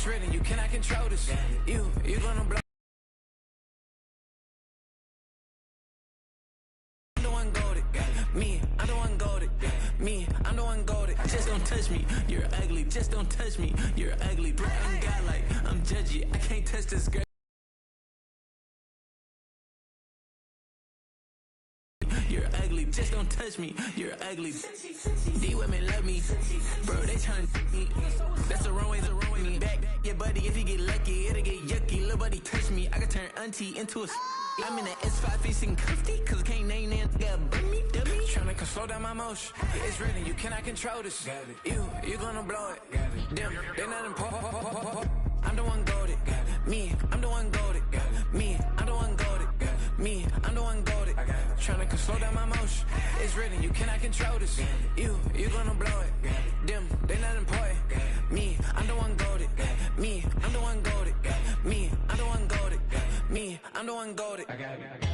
It's written, you cannot control this. You gonna blow. I'm the one goated. Me, I'm the one goated. Me, I'm the one goated. Just don't touch me, you're ugly. Just don't touch me, you're ugly. Bro, I'm godlike, I'm judgy. I can't touch this girl. You're ugly, just don't touch me, you're ugly. These women love me, bro, they tryna me. That's the wrong way, me. Back your buddy, if you get lucky, it'll get yucky. Little buddy touch me, I can turn auntie into a I'm in the S5 facing comfy, cause I can't name that got dummy. Tryna slow down my motion. It's written, you cannot control this. You gonna blow it. Them, they're not important. I'm the one goated. Me, I'm the one goated. Me, I'm the one goated. Me, I'm the one goated. Tryna slow down my motion. It's written, you cannot control this. You gonna blow it. Them, they not important. Me, I'm the one goated. Me, I'm the one goated. Me, I'm the one goated. Me, I'm the one goated. I got it.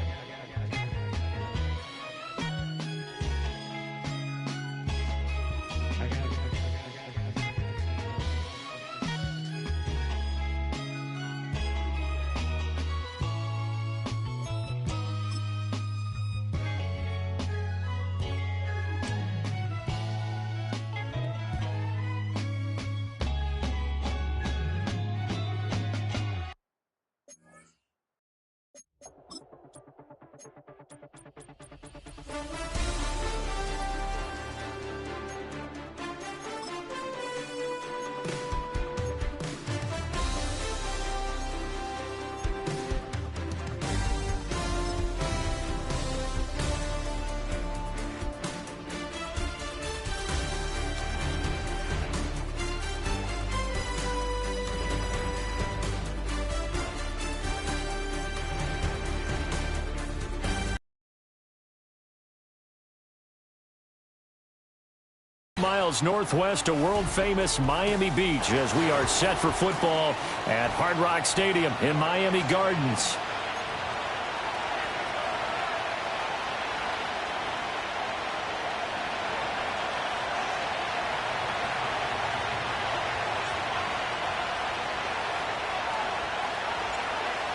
Miles northwest of world-famous Miami Beach as we are set for football at Hard Rock Stadium in Miami Gardens.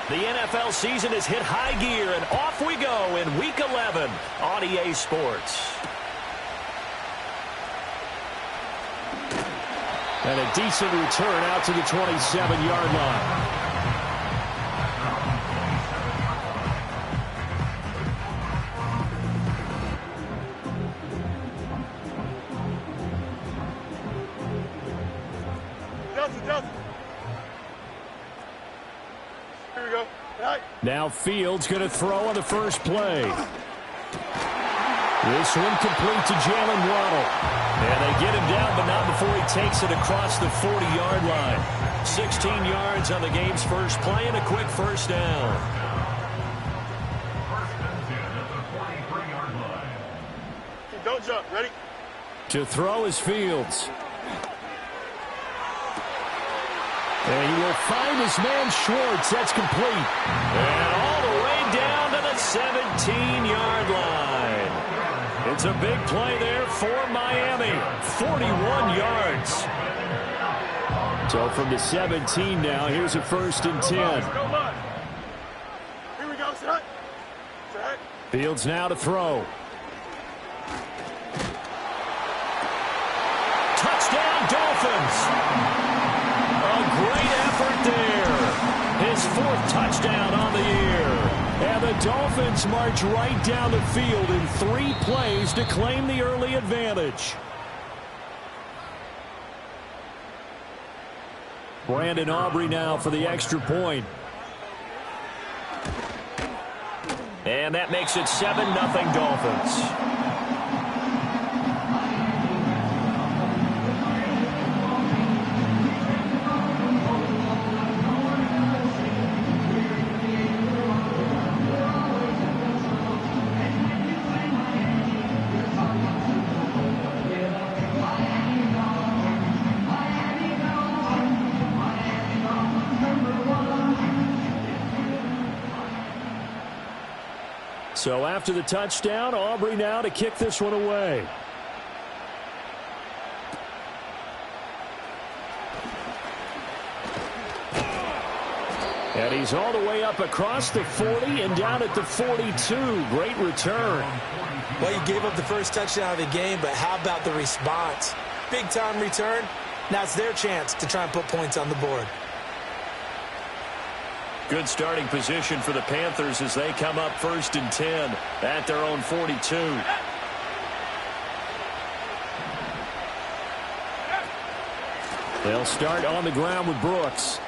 The NFL season has hit high gear, and off we go in Week 11 on EA Sports. And a decent return out to the 27-yard line. Here we go. Right. Now Fields going to throw on the first play. This one complete to Jalen Waddle. And they get him down, but not before he takes it across the 40-yard line. 16 yards on the game's first play and a quick first down. Don't jump. Ready? To throw is Fields. And he will find his man Schwartz. That's complete. And all the way down to the 17-yard line. It's a big play there for Miami. 41 yards. So from the 17 now, here's a 1st and 10. Here we go, set. Fields now to throw. Touchdown, Dolphins. A great effort there. His 4th touchdown on the year. And the Dolphins march right down the field in 3 plays to claim the early advantage. Brandon Aubrey now for the extra point. And that makes it 7-0 Dolphins. So after the touchdown, Aubrey now to kick this one away. And he's all the way up across the 40 and down at the 42. Great return. Well, you gave up the first touchdown of the game, but how about the response? Big-time return. Now it's their chance to try and put points on the board. Good starting position for the Panthers as they come up 1st and 10 at their own 42. They'll start on the ground with Brooks.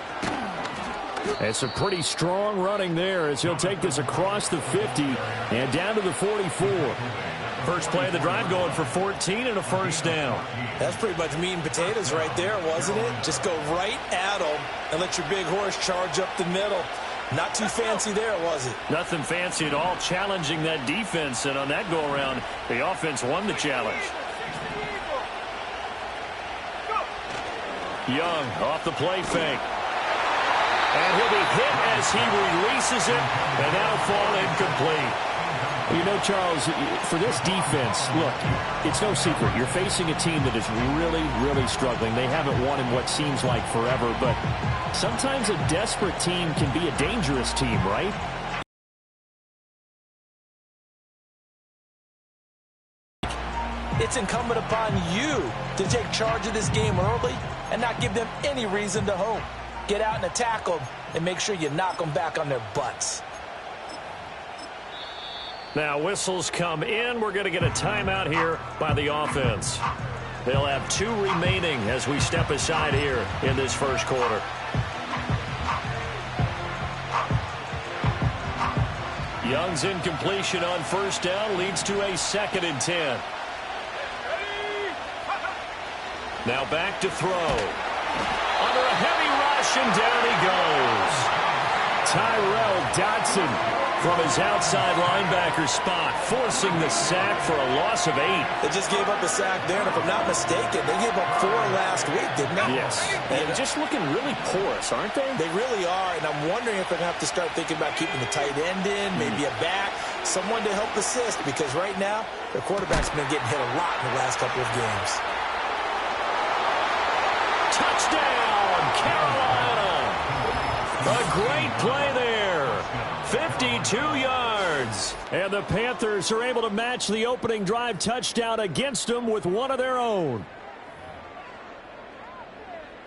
It's a pretty strong running there as he'll take this across the 50 and down to the 44. First play of the drive going for 14 and a first down. That's pretty much meat and potatoes right there, wasn't it? Just go right at them and let your big horse charge up the middle. Not too fancy there, was it? Nothing fancy at all, challenging that defense, and on that go-around, the offense won the challenge. Young off the play fake. And he'll be hit as he releases it, and that'll fall incomplete. You know, Charles, for this defense, look, it's no secret. You're facing a team that is really, really struggling. They haven't won in what seems like forever, but sometimes a desperate team can be a dangerous team, right? It's incumbent upon you to take charge of this game early and not give them any reason to hope. Get out and attack them and make sure you knock them back on their butts. Now whistles come in. We're going to get a timeout here by the offense. They'll have 2 remaining as we step aside here in this first quarter. Young's incompletion on first down leads to a 2nd and 10. Now back to throw. Under a heavy rush, and down he goes. Tyrell Dodson from his outside linebacker spot, forcing the sack for a loss of 8. They just gave up a sack there, and if I'm not mistaken, they gave up 4 last week, didn't they? Yes. And just looking really porous, aren't they? They really are, and I'm wondering if they're going to have to start thinking about keeping the tight end in, maybe a back, someone to help assist, because right now, their quarterback's been getting hit a lot in the last couple of games. Touchdown, Carolina! A great play there. 52 yards. And the Panthers are able to match the opening drive touchdown against them with one of their own.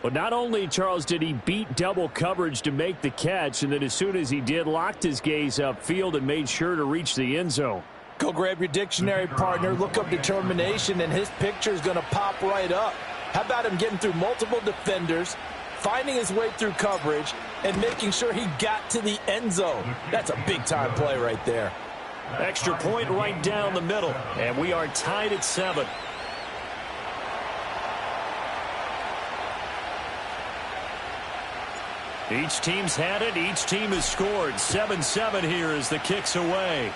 But not only, Charles, did he beat double coverage to make the catch, and then as soon as he did, locked his gaze upfield and made sure to reach the end zone. Go grab your dictionary, partner, look up determination, and his picture is going to pop right up. How about him getting through multiple defenders, finding his way through coverage, and making sure he got to the end zone? That's a big-time play right there. Extra point right down the middle, and we are tied at 7. Each team's had it. Each team has scored. 7-7 here as the kick's away.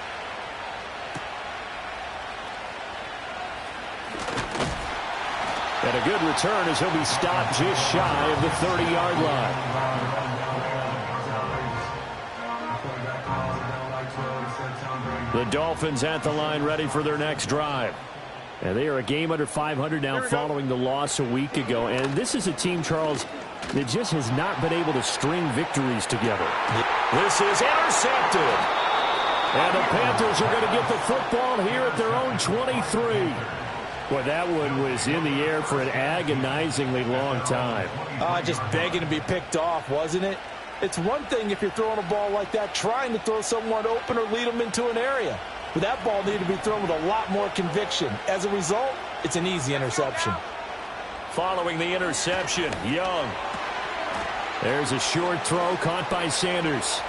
And a good return as he'll be stopped just shy of the 30-yard line. The Dolphins at the line ready for their next drive. And they are a game under 500 now following the loss a week ago. And this is a team, Charles, that just has not been able to string victories together. This is intercepted. And the Panthers are going to get the football here at their own 23. Boy, that one was in the air for an agonizingly long time. Just begging to be picked off, wasn't it? It's one thing if you're throwing a ball like that, trying to throw someone open or lead them into an area. But that ball needed to be thrown with a lot more conviction. As a result, it's an easy interception. Following the interception, Young. There's a short throw caught by Sanders.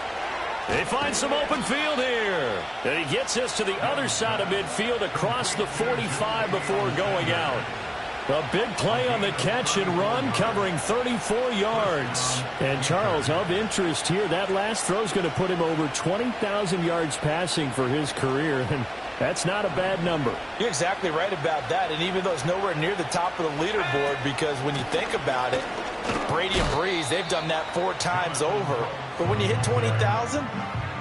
They find some open field here. And he gets us to the other side of midfield across the 45 before going out. A big play on the catch and run, covering 34 yards. And Charles, of interest here, that last throw is going to put him over 20,000 yards passing for his career. And that's not a bad number. You're exactly right about that. And even though it's nowhere near the top of the leaderboard, because when you think about it, Brady and Breeze, they've done that 4 times over. But when you hit 20,000,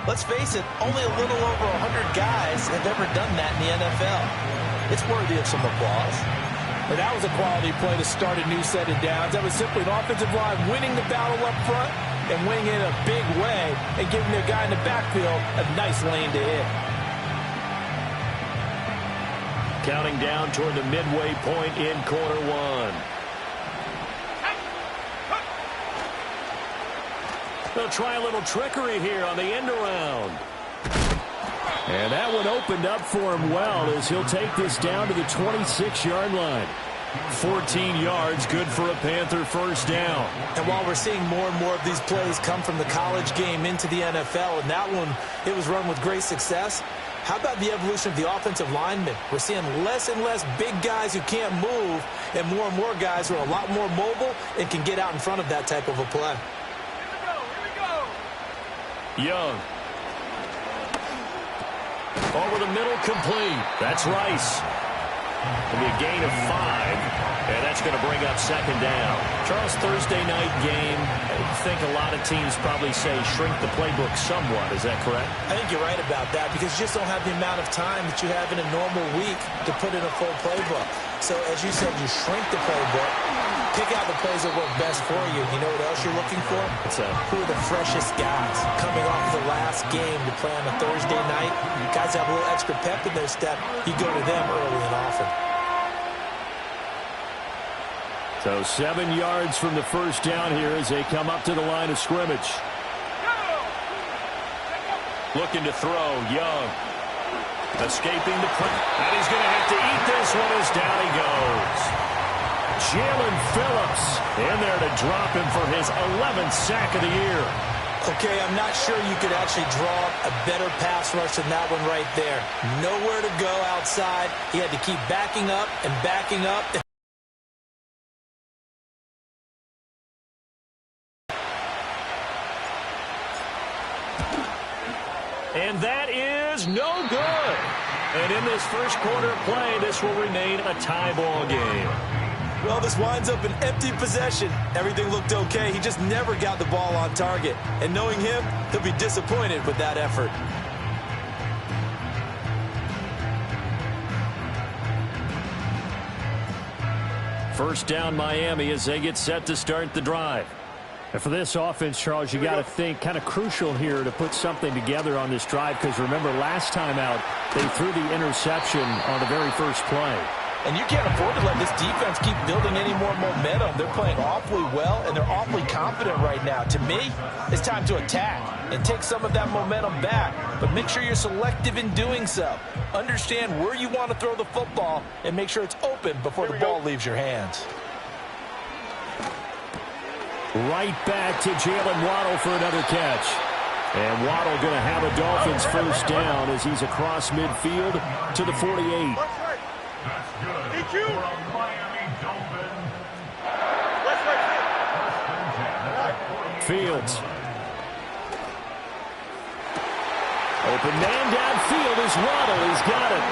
let's face it, only a little over 100 guys have ever done that in the NFL. It's worthy of some applause. And that was a quality play to start a new set of downs. That was simply an offensive line winning the battle up front and winning it in a big way and giving their guy in the backfield a nice lane to hit. Counting down toward the midway point in quarter one. They'll try a little trickery here on the end around. And that one opened up for him well as he'll take this down to the 26-yard line. 14 yards, good for a Panther first down. And while we're seeing more and more of these plays come from the college game into the NFL, and that one, it was run with great success, how about the evolution of the offensive linemen? We're seeing less and less big guys who can't move and more guys who are a lot more mobile and can get out in front of that type of a play. Young. Over the middle, complete. That's Rice. It'll be a gain of 5, and that's going to bring up second down. Charles, Thursday night game, I think a lot of teams probably say shrink the playbook somewhat. Is that correct? I think you're right about that because you just don't have the amount of time that you have in a normal week to put in a full playbook. So, as you said, you shrink the playbook, pick out the plays that work best for you. You know what else you're looking for? Who are the freshest guys coming off the last game to play on a Thursday night? Guys have a little extra pep in their step. You go to them early and often. So 7 yards from the first down here as they come up to the line of scrimmage. Looking to throw, Young. Escaping the play. And he's going to have to eat this one as down he goes. Jalen Phillips in there to drop him for his 11th sack of the year. Okay, I'm not sure you could actually draw a better pass rush than that one right there. Nowhere to go outside. He had to keep backing up and backing up. And that is no good. And in this first quarter play, this will remain a tie ball game. Well, this winds up an empty possession. Everything looked okay. He just never got the ball on target. And knowing him, he'll be disappointed with that effort. First down, Miami, as they get set to start the drive. And for this offense, Charles, you got to think kind of crucial here to put something together on this drive because remember last time out they threw the interception on the very first play. And you can't afford to let this defense keep building any more momentum. They're playing awfully well, and they're awfully confident right now. To me, it's time to attack and take some of that momentum back. But make sure you're selective in doing so. Understand where you want to throw the football and make sure it's open before the ball leaves your hands. Right back to Jalen Waddle for another catch. And Waddle going to have a Dolphins first down as he's across midfield to the 48. Fields. Open man downfield as Waddle has got it.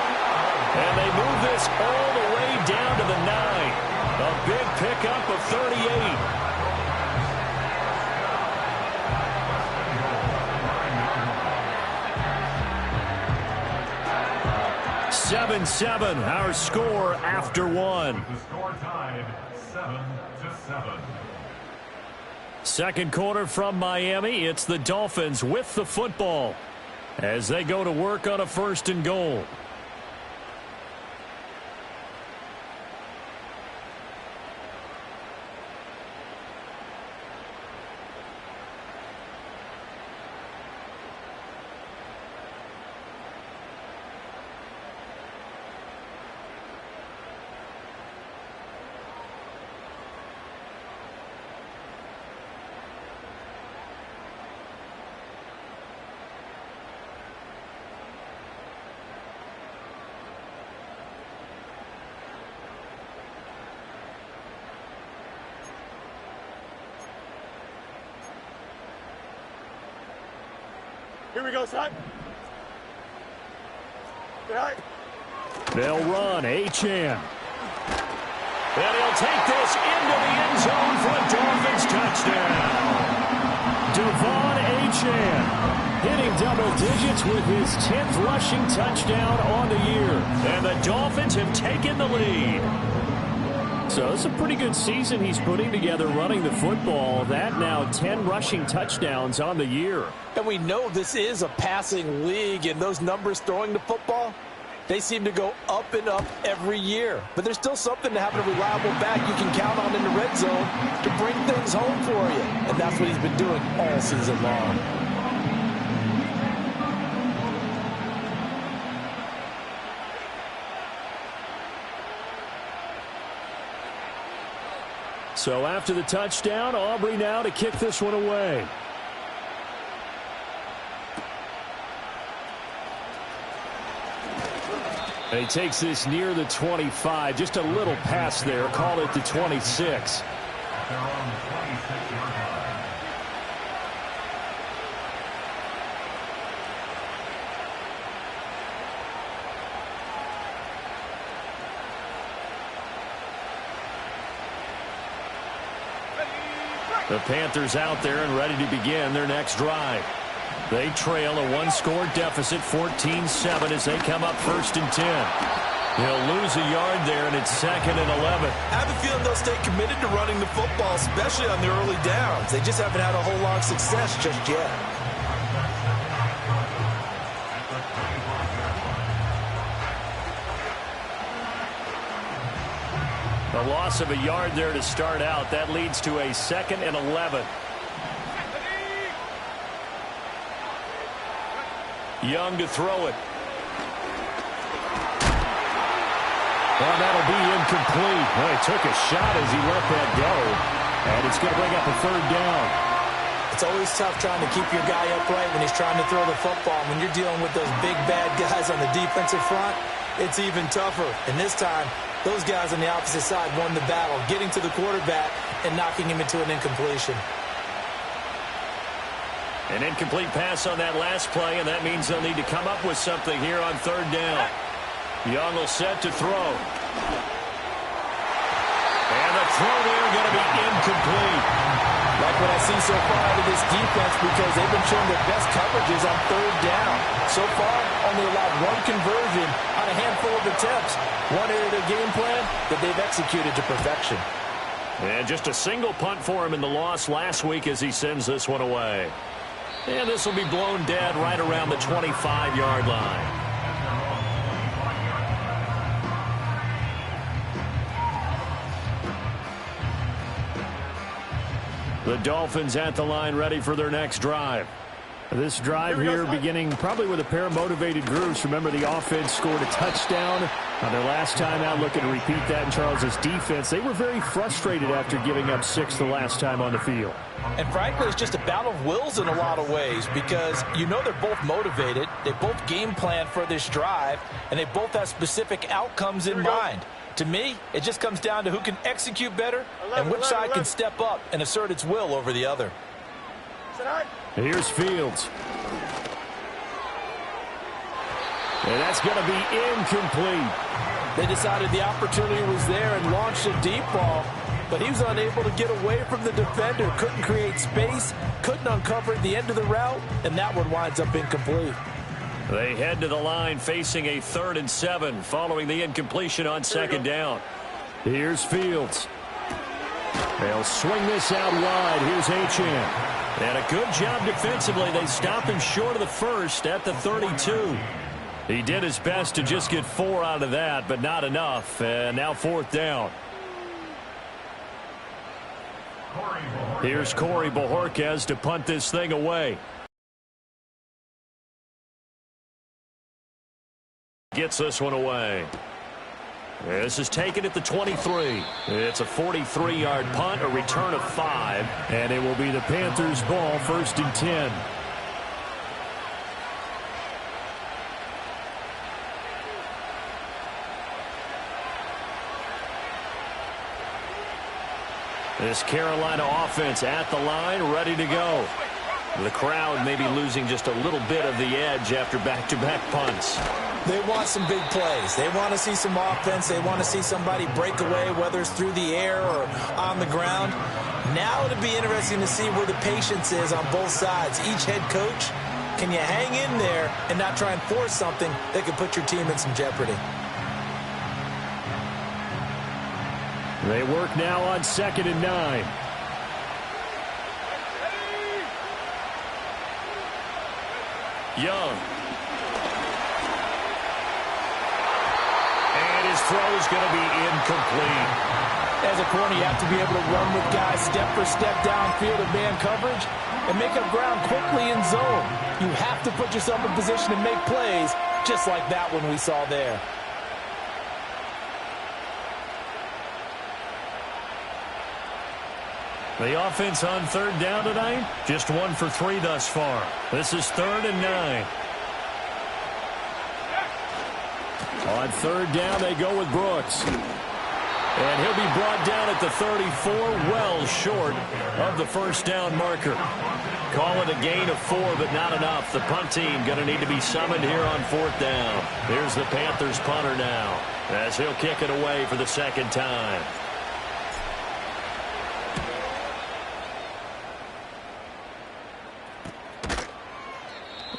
And they move this all the way down to the 9. A big pickup of 38. 7-7, our score after one. The score tied 7-7. Second quarter from Miami. It's the Dolphins with the football as they go to work on a 1st and goal. Here we go, son. Right. They'll run. Achane. And he'll take this into the end zone for a Dolphins touchdown. Devon Achane hitting double digits with his 10th rushing touchdown on the year. And the Dolphins have taken the lead. So it's a pretty good season he's putting together running the football. That now 10 rushing touchdowns on the year. And we know this is a passing league, and those numbers throwing the football, they seem to go up and up every year. But there's still something to having a reliable back you can count on in the red zone to bring things home for you. And that's what he's been doing all season long. So after the touchdown, Aubrey now to kick this one away. And he takes this near the 25. Just a little pass there. Call it the 26. They're on the 26-yard line. The Panthers out there and ready to begin their next drive. They trail a one-score deficit, 14-7, as they come up 1st and 10. He'll lose a yard there, and it's 2nd and 11. I have a feeling they'll stay committed to running the football, especially on their early downs. They just haven't had a whole lot of success just yet. A loss of a yard there to start out. That leads to a 2nd and 11. Young to throw it. Well, that'll be incomplete. Well, he took a shot as he let that go. And it's going to bring up a 3rd down. It's always tough trying to keep your guy upright when he's trying to throw the football. When you're dealing with those big, bad guys on the defensive front, it's even tougher. And this time, those guys on the opposite side won the battle, getting to the quarterback and knocking him into an incompletion. An incomplete pass on that last play, and that means they'll need to come up with something here on 3rd down. Young will set to throw. And the throw there going to be incomplete. Like what I see so far out of this defense, because they've been showing their best coverages on 3rd down. So far, only allowed one conversion on a handful of attempts. One area of the game plan that they've executed to perfection. And just a single punt for him in the loss last week as he sends this one away. And this will be blown dead right around the 25-yard line. The Dolphins at the line ready for their next drive. This drive here beginning probably with a pair of motivated groups. Remember, the offense scored a touchdown on their last time out, looking to repeat that in Charles's defense. They were very frustrated after giving up 6 the last time on the field. And frankly, it's just a battle of wills in a lot of ways, because you know they're both motivated. They both game plan for this drive, and they both have specific outcomes in mind. To me, it just comes down to who can execute better and which side can step up and assert its will over the other. Here's Fields. And that's going to be incomplete. They decided the opportunity was there and launched a deep ball, but he was unable to get away from the defender, couldn't create space, couldn't uncover the end of the route, and that one winds up incomplete. They head to the line facing a 3rd and 7 following the incompletion on 2nd down. Here's Fields. They'll swing this out wide. Here's Achane. And a good job defensively. They stop him short of the 1st at the 32. He did his best to just get 4 out of that, but not enough. And now 4th down. Here's Corey Bojorquez to punt this thing away. Gets this one away. This is taken at the 23. It's a 43-yard punt, a return of 5, and it will be the Panthers' ball, 1st and 10. This Carolina offense at the line, ready to go. The crowd may be losing just a little bit of the edge after back-to-back punts. They want some big plays. They want to see some offense. They want to see somebody break away, whether it's through the air or on the ground. Now it'll be interesting to see where the patience is on both sides. Each head coach, can you hang in there and not try and force something that could put your team in some jeopardy? They work now on 2nd and 9. Young. And his throw is going to be incomplete. As a corner, you have to be able to run with guys step for step downfield in man coverage and make up ground quickly in zone. You have to put yourself in position to make plays, just like that one we saw there. The offense on 3rd down tonight, just 1 for 3 thus far. This is 3rd and 9. On 3rd down, they go with Brooks. And he'll be brought down at the 34, well short of the 1st down marker. Call it a gain of 4, but not enough. The punt team going to need to be summoned here on 4th down. Here's the Panthers punter now, as he'll kick it away for the 2nd time.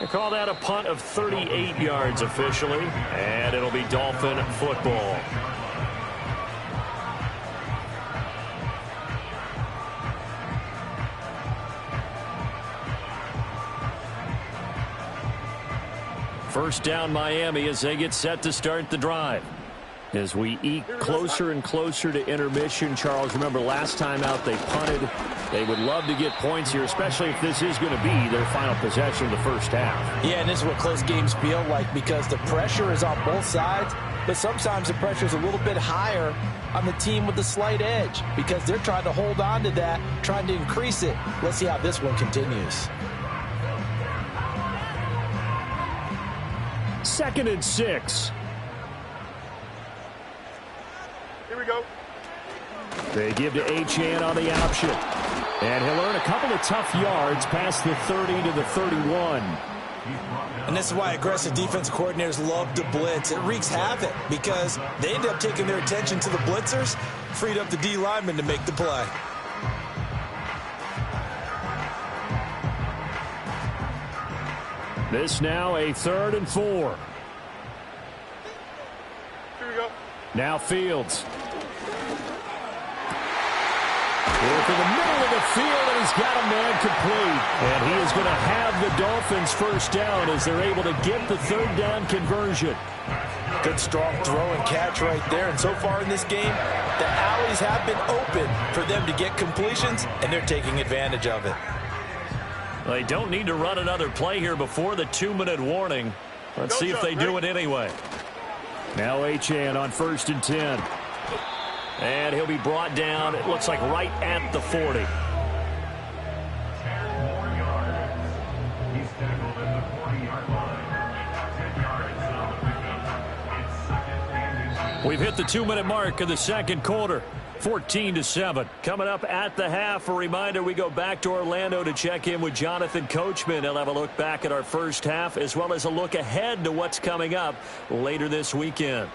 They call that a punt of 38 yards officially, and it'll be Dolphin football. First down Miami as they get set to start the drive. As we eke closer and closer to intermission, Charles, remember last time out they punted. They would love to get points here, especially if this is going to be their final possession of the first half. Yeah, and this is what close games feel like because the pressure is on both sides, but sometimes the pressure is a little bit higher on the team with the slight edge because they're trying to hold on to that, trying to increase it. Let's see how this one continues. 2nd and 6. Here we go. They give to Achane on the option. And he'll earn a couple of tough yards past the 30 to the 31. And this is why aggressive defensive coordinators love to blitz. It wreaks havoc because they end up taking their attention to the blitzers, freed up the D lineman to make the play. This now a 3rd and 4. Here we go. Now Fields. Work in the middle of the field, and he's got a man complete. And he is going to have the Dolphins first down as they're able to get the 3rd down conversion. Good strong throw and catch right there. And so far in this game, the alleys have been open for them to get completions, and they're taking advantage of it. They don't need to run another play here before the 2-minute warning. Let's see if they do it anyway. Now Achane on 1st and 10. And he'll be brought down, it looks like right at the 40. 10 more yards. He's tackled at the 40-yard line. 10 yards on the 50. It's 2nd and 10. We've hit the 2-minute mark of the 2nd quarter. 14-7. Coming up at the half, a reminder we go back to Orlando to check in with Jonathan Coachman. He'll have a look back at our first half as well as a look ahead to what's coming up later this weekend.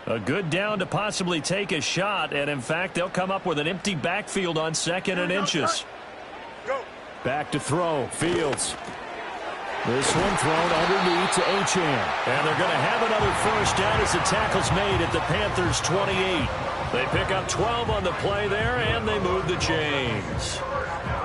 A good down to possibly take a shot, and in fact, they'll come up with an empty backfield on 2nd and inches. Go. Back to throw, Fields. This one thrown underneath to Achane. And they're going to have another first down as the tackle's made at the Panthers' 28. They pick up 12 on the play there, and they move the chains.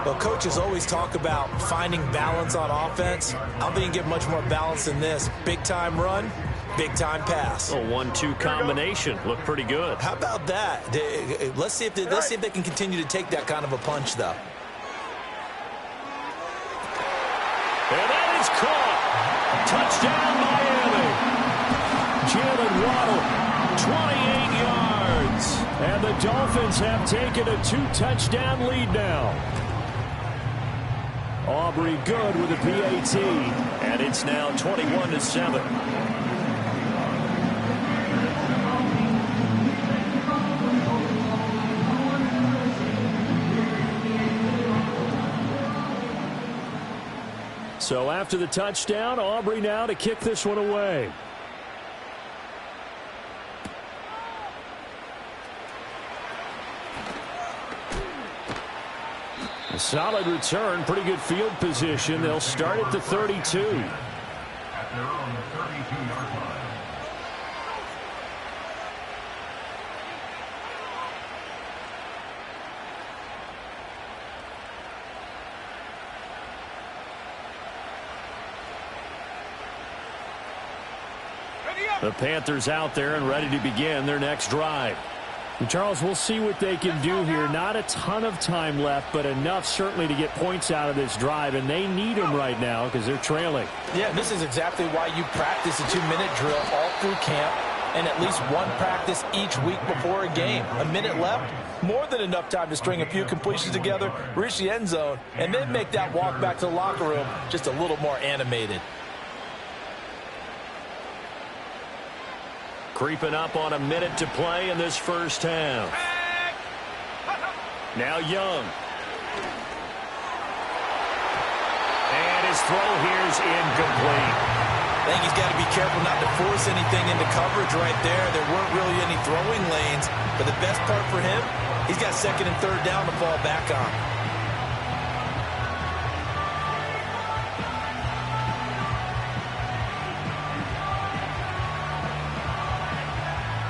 Well, coaches always talk about finding balance on offense. I don't think you can get much more balance than this. Big-time run, big-time pass. A 1-2 combination. Looked pretty good. How about that? Let's see if they can continue to take that kind of a punch, though. And that is caught. Touchdown, Miami. Jalen Waddle, 28 yards. And the Dolphins have taken a 2-touchdown lead now. Aubrey good with a PAT. And it's now 21-7. So after the touchdown, Aubrey now to kick this one away. Solid return, pretty good field position. They'll start at the 32. At their own 32-yard line. The Panthers out there and ready to begin their next drive. Charles, we'll see what they can do here. Not a ton of time left, but enough certainly to get points out of this drive, and they need them right now because they're trailing. Yeah, this is exactly why you practice a 2-minute drill all through camp and at least one practice each week before a game. A minute left, more than enough time to string a few completions together, reach the end zone, and then make that walk back to the locker room just a little more animated. Creeping up on a minute to play in this first half. Now Young. And his throw here is incomplete. I think he's got to be careful not to force anything into coverage right there. There weren't really any throwing lanes, but the best part for him, he's got second and third down to fall back on.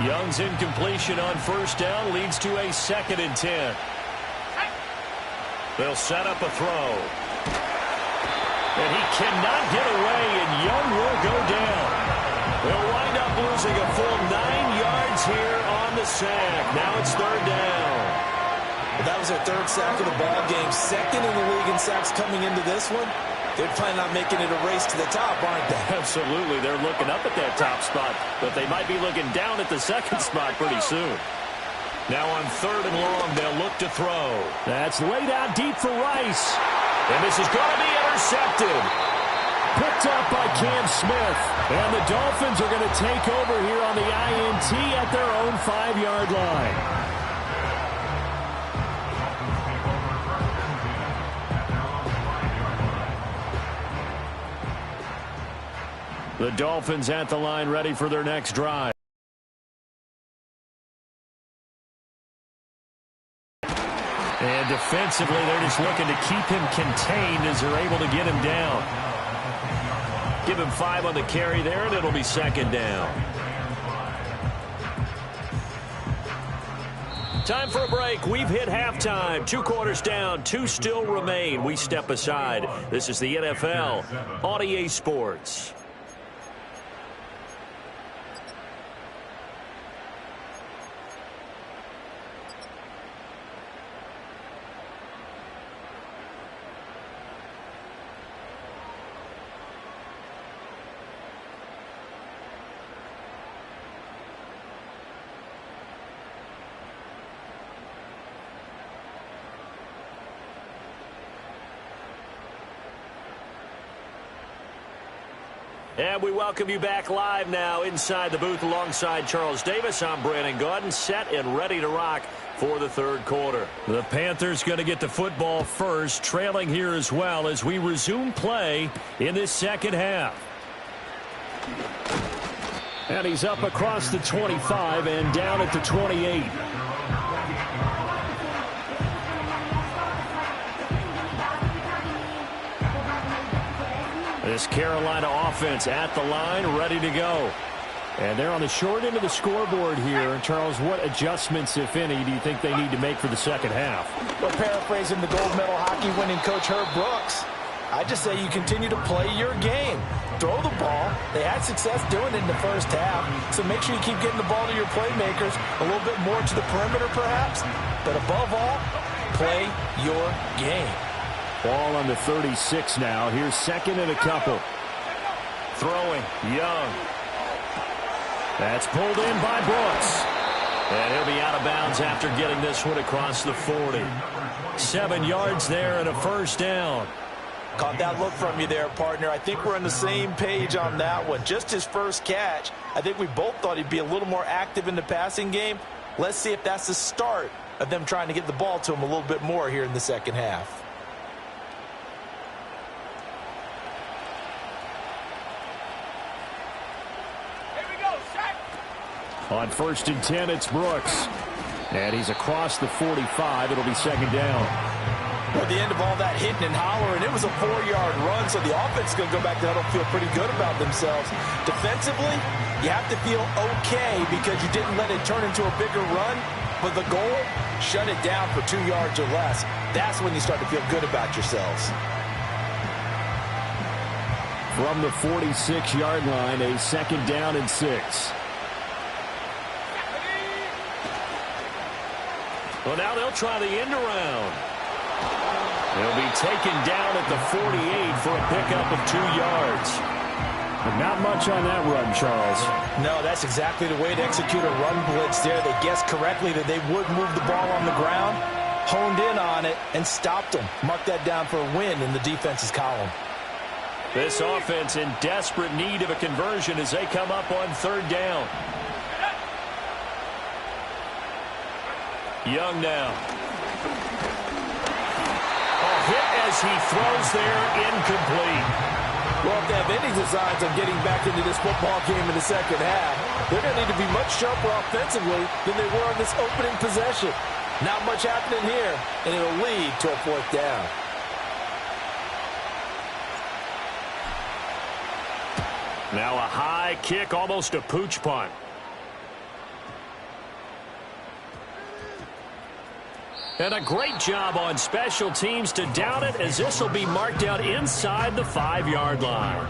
Young's incompletion on first down leads to a 2nd and 10. They'll set up a throw. And he cannot get away, and Young will go down. They'll wind up losing a full 9 yards here on the sack. Now it's third down. Well, that was their third sack of the ball game. Second in the league in sacks coming into this one. They're planning on making it a race to the top, aren't they? Absolutely. They're looking up at that top spot, but they might be looking down at the second spot pretty soon. Now on third and long, they'll look to throw. That's laid out deep for Rice. And this is going to be intercepted. Picked up by Cam Smith. And the Dolphins are going to take over here on the INT at their own 5-yard line. The Dolphins at the line ready for their next drive. And defensively, they're just looking to keep him contained as they're able to get him down. Give him 5 on the carry there, and it'll be second down. Time for a break. We've hit halftime. 2 quarters down, 2 still remain. We step aside. This is the NFL on EA Sports. And we welcome you back live now inside the booth alongside Charles Davis. I'm Brandon Gaudin, set and ready to rock for the third quarter. The Panthers going to get the football first, trailing here as well as we resume play in this second half. And he's up across the 25 and down at the 28. This Carolina offense at the line, ready to go. And they're on the short end of the scoreboard here. Charles, what adjustments, if any, do you think they need to make for the second half? Well, paraphrasing the gold medal hockey winning coach Herb Brooks, I just say you continue to play your game. Throw the ball. They had success doing it in the first half, so make sure you keep getting the ball to your playmakers, a little bit more to the perimeter perhaps, but above all, play your game. Ball on the 36 now. Here's second and a couple. Throwing, Young. That's pulled in by Brooks. And he'll be out of bounds after getting this one across the 40. 7 yards there and a first down. Caught that look from you there, partner. I think we're on the same page on that one. Just his first catch. I think we both thought he'd be a little more active in the passing game. Let's see if that's the start of them trying to get the ball to him a little bit more here in the second half. On first and 10, it's Brooks. And he's across the 45. It'll be second down. At the end of all that hitting and hollering, it was a 4-yard run, so the offense is going to go back to huddle, feel pretty good about themselves. Defensively, you have to feel okay because you didn't let it turn into a bigger run, but the goal, shut it down for 2 yards or less. That's when you start to feel good about yourselves. From the 46-yard line, a 2nd down and 6. Well, now they'll try the end around. They'll be taken down at the 48 for a pickup of 2 yards. But not much on that run, Charles. No, that's exactly the way to execute a run blitz there. They guessed correctly that they would move the ball on the ground, honed in on it, and stopped them. Mark that down for a win in the defense's column. This offense in desperate need of a conversion as they come up on 3rd down. Young now. Hit as he throws there, incomplete. Well, if they have any designs on getting back into this football game in the second half, they're going to need to be much sharper offensively than they were on this opening possession. Not much happening here, and it'll lead to a 4th down. Now a high kick, almost a pooch punt. And a great job on special teams to down it, as this will be marked out inside the 5-yard line.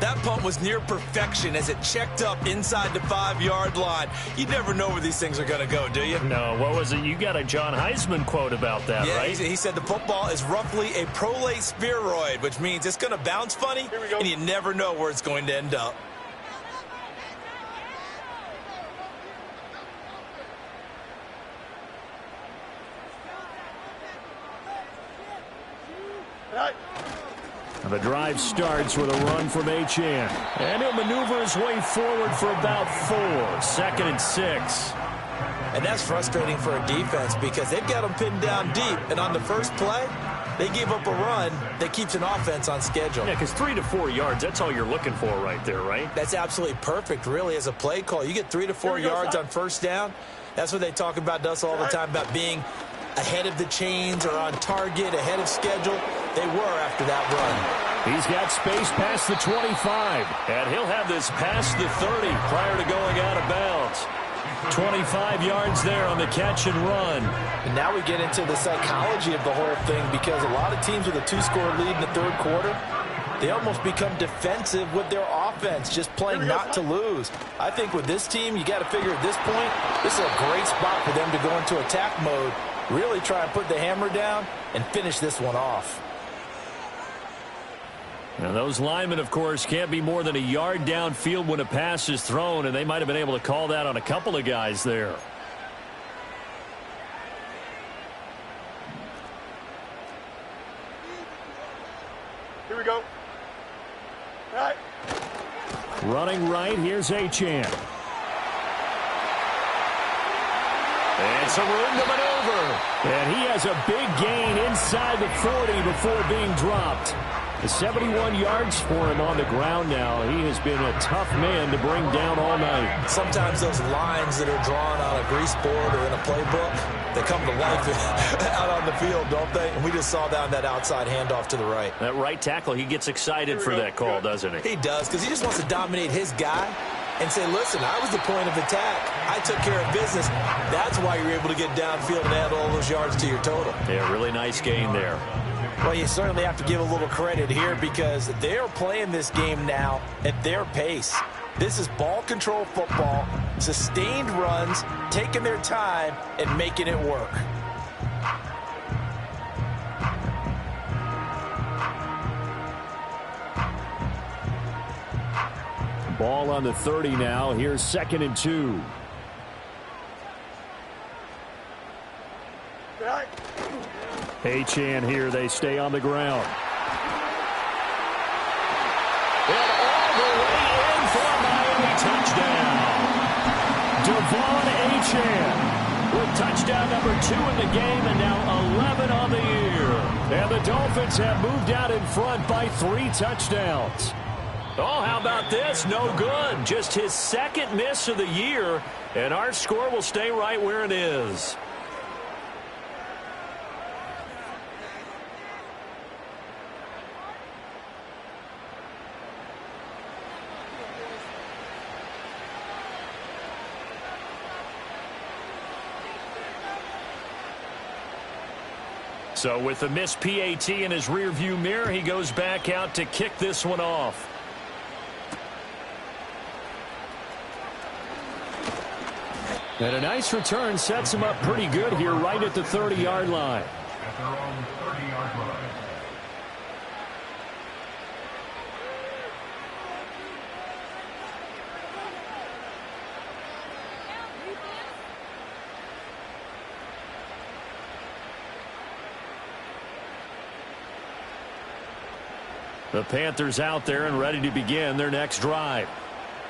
That punt was near perfection as it checked up inside the 5-yard line. You never know where these things are going to go, do you? No, what was it? You got a John Heisman quote about that, yeah, right? He said the football is roughly a prolate spheroid, which means it's going to bounce funny, and you never know where it's going to end up. The drive starts with a run from Achane. And he'll maneuver his way forward for about 4. 2nd and 6. And that's frustrating for a defense because they've got them pinned down deep. And on the first play, they gave up a run that keeps an offense on schedule. Yeah, because 3 to 4 yards, that's all you're looking for right there, right? That's absolutely perfect, really, as a play call. You get 3 to 4 yards on first down. That's what they talk about us all the time, about being ahead of the chains or on target, ahead of schedule. They were after that run. He's got space past the 25. And he'll have this past the 30 prior to going out of bounds. 25 yards there on the catch and run. And now we get into the psychology of the whole thing, because a lot of teams with a 2-score lead in the 3rd quarter, they almost become defensive with their offense, just playing not to lose. I think with this team, you got to figure at this point, this is a great spot for them to go into attack mode, really try and put the hammer down and finish this one off. Now, those linemen, of course, can't be more than a yard downfield when a pass is thrown, and they might have been able to call that on a couple of guys there. Here we go. All right. Running right, here's Achane. And some room to maneuver. And he has a big gain inside the 40 before being dropped. 71 yards for him on the ground now. He has been a tough man to bring down all night. Sometimes those lines that are drawn on a grease board or in a playbook, they come to life out on the field, don't they? And we just saw down that outside handoff to the right. That right tackle, he gets excited for that call, doesn't he? He does, because he just wants to dominate his guy and say, listen, I was the point of attack. I took care of business. That's why you're able to get downfield and add all those yards to your total. Yeah, really nice gain there. Well, you certainly have to give a little credit here, because they're playing this game now at their pace. This is ball control football, sustained runs, taking their time and making it work. Ball on the 30 now. Here's 2nd and 2. Achane here. They stay on the ground. And all the way in for a Miami touchdown. Devon Achane with touchdown number 2 in the game, and now 11 on the year. And the Dolphins have moved out in front by 3 touchdowns. Oh, how about this? No good. Just his 2nd miss of the year, and our score will stay right where it is. So with the missed PAT in his rearview mirror, he goes back out to kick this one off. And a nice return sets him up pretty good here right at the 30-yard line. At their own 30-yard line. The Panthers out there and ready to begin their next drive.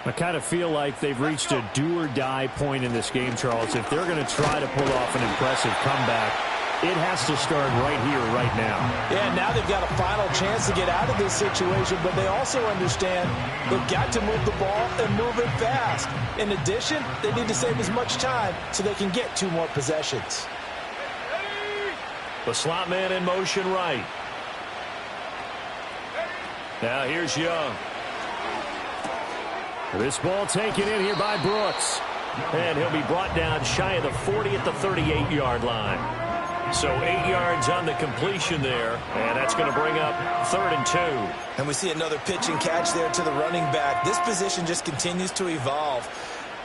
I kind of feel like they've reached a do-or-die point in this game, Charles. If they're going to try to pull off an impressive comeback, it has to start right here, right now. Yeah, now they've got a final chance to get out of this situation, but they also understand they've got to move the ball and move it fast. In addition, they need to save as much time so they can get 2 more possessions. The slot man in motion right. Now here's Young. This ball taken in here by Brooks. And he'll be brought down shy of the 40 at the 38-yard line. So 8 yards on the completion there. And that's going to bring up 3rd and 2. And we see another pitch and catch there to the running back. This position just continues to evolve.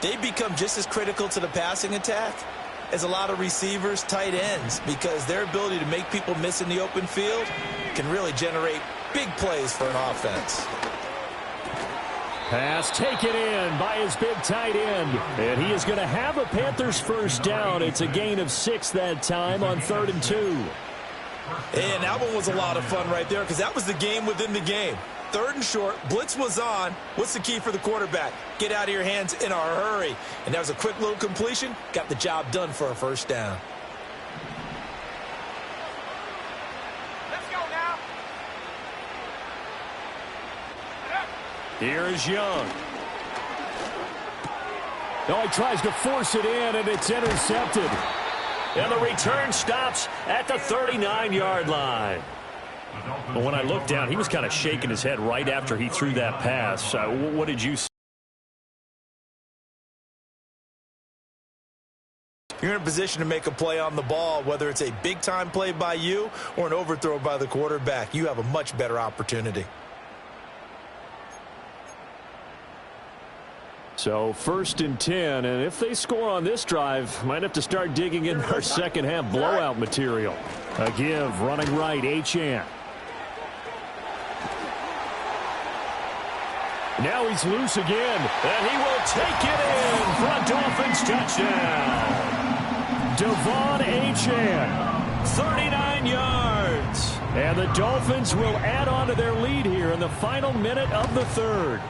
They become just as critical to the passing attack as a lot of receivers, tight ends, because their ability to make people miss in the open field can really generate big plays for an offense. Pass taken in by his big tight end. And he is going to have a Panthers first down. It's a gain of 6 that time on 3rd and 2. And that one was a lot of fun right there because that was the game within the game. 3rd and short, blitz was on. What's the key for the quarterback? Get out of your hands in a hurry. And that was a quick little completion. Got the job done for a first down. Here's Young. Oh, he tries to force it in, and it's intercepted. And the return stops at the 39-yard line. But when I looked down, he was kind of shaking his head right after he threw that pass. What did you see? You're in a position to make a play on the ball, whether it's a big-time play by you or an overthrow by the quarterback. You have a much better opportunity. So 1st and 10, and if they score on this drive, might have to start digging in our second half blowout material. A give, running right, Achane. Now he's loose again, and he will take it in for a Dolphins touchdown. Devon Achane, 39 yards. And the Dolphins will add on to their lead here in the final minute of the 3rd.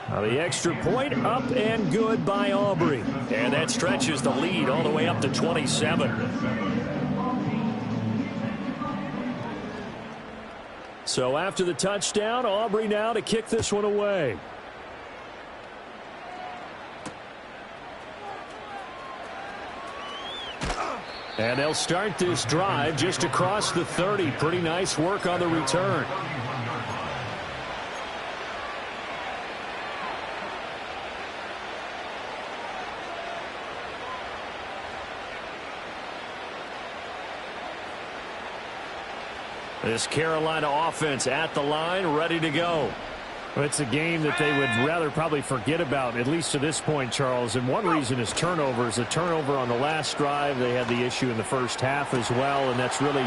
Now the extra point up and good by Aubrey. And that stretches the lead all the way up to 27. So after the touchdown, Aubrey now to kick this one away. And they'll start this drive just across the 30. Pretty nice work on the return. This Carolina offense at the line, ready to go. Well, it's a game that they would rather probably forget about, at least to this point, Charles. And one reason is turnovers. A turnover on the last drive. They had the issue in the first half as well, and that's really,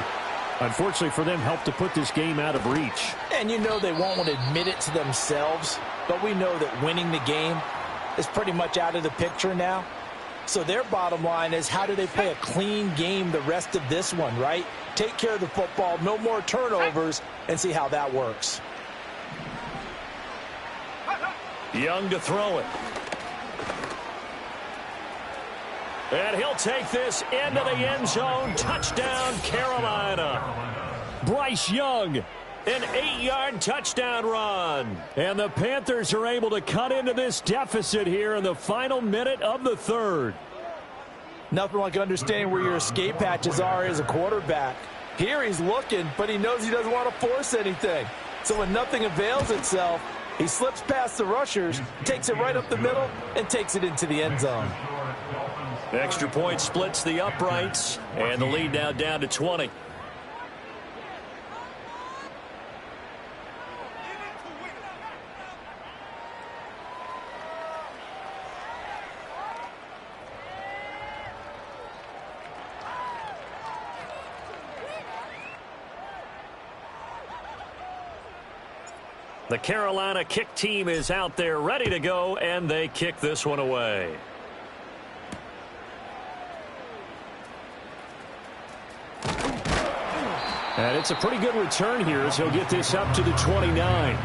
unfortunately for them, helped to put this game out of reach. And you know they won't want to admit it to themselves, but we know that winning the game is pretty much out of the picture now. So their bottom line is, how do they play a clean game the rest of this one, right? Take care of the football, no more turnovers, and see how that works. Young to throw it. And he'll take this into the end zone. Touchdown, Carolina. Bryce Young, an 8-yard touchdown run. And the Panthers are able to cut into this deficit here in the final minute of the 3rd. Nothing like understanding where your escape hatches are as a quarterback. Here he's looking, but he knows he doesn't want to force anything. So when nothing avails itself, he slips past the rushers, takes it right up the middle, and takes it into the end zone. Extra point splits the uprights, and the lead now down to 20. The Carolina kick team is out there ready to go, and they kick this one away. And it's a pretty good return here as he'll get this up to the 29.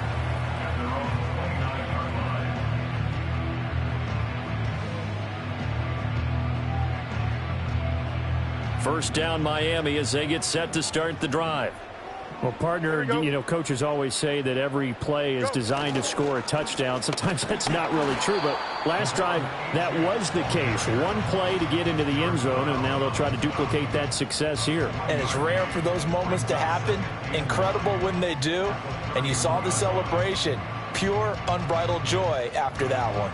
First down Miami as they get set to start the drive. Well, partner, you know, coaches always say that every play is designed to score a touchdown. Sometimes that's not really true, but last drive, that was the case. One play to get into the end zone, and now they'll try to duplicate that success here. And it's rare for those moments to happen. Incredible when they do. And you saw the celebration. Pure, unbridled joy after that one.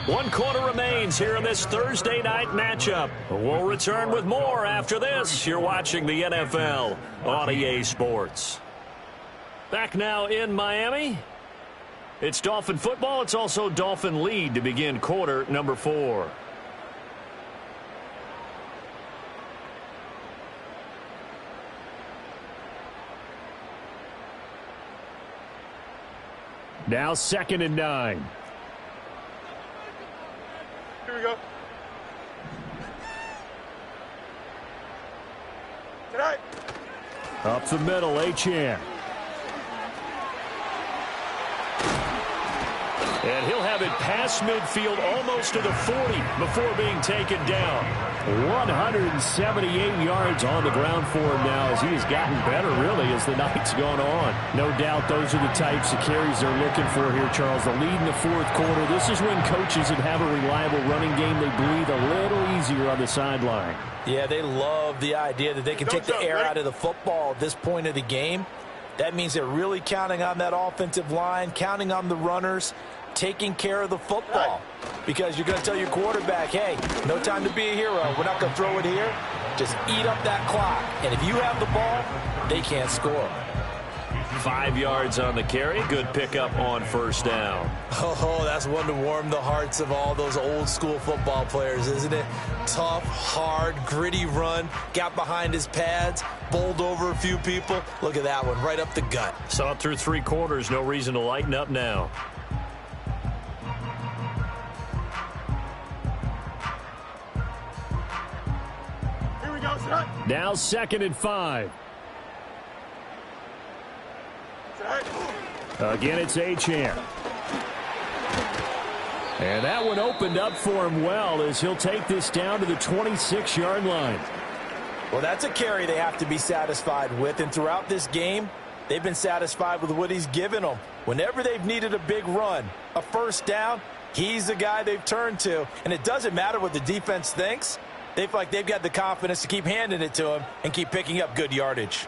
One quarter remains here in this Thursday night matchup. We'll return with more after this. You're watching the NFL on EA Sports. Back now in Miami. It's Dolphin football. It's also Dolphin lead to begin quarter number 4. Now 2nd and 9. Here we go. Tonight. Up the middle, Achane. And he'll have it past midfield almost to the 40 before being taken down. 178 yards on the ground for him now as he has gotten better, really, as the night's gone on. No doubt those are the types of carries they're looking for here, Charles. The lead in the 4th quarter. This is when coaches that have a reliable running game, they breathe a little easier on the sideline. Yeah, they love the idea that they can take the air out of the football at this point of the game. That means they're really counting on that offensive line, counting on the runners, taking care of the football. Because you're going to tell your quarterback, hey, no time to be a hero. We're not going to throw it here. Just eat up that clock. And if you have the ball, they can't score. 5 yards on the carry. Good pickup on first down. Oh, that's one to warm the hearts of all those old school football players, isn't it? Tough, hard, gritty run. Got behind his pads, bowled over a few people. Look at that one, right up the gut. Saw it through 3 quarters. No reason to lighten up now. Here we go, tonight. Now 2nd and 5. Again, it's Achane. And that one opened up for him well as he'll take this down to the 26-yard line. Well, that's a carry they have to be satisfied with. And throughout this game, they've been satisfied with what he's given them. Whenever they've needed a big run, a first down, he's the guy they've turned to. And it doesn't matter what the defense thinks. They feel like they've got the confidence to keep handing it to him and keep picking up good yardage.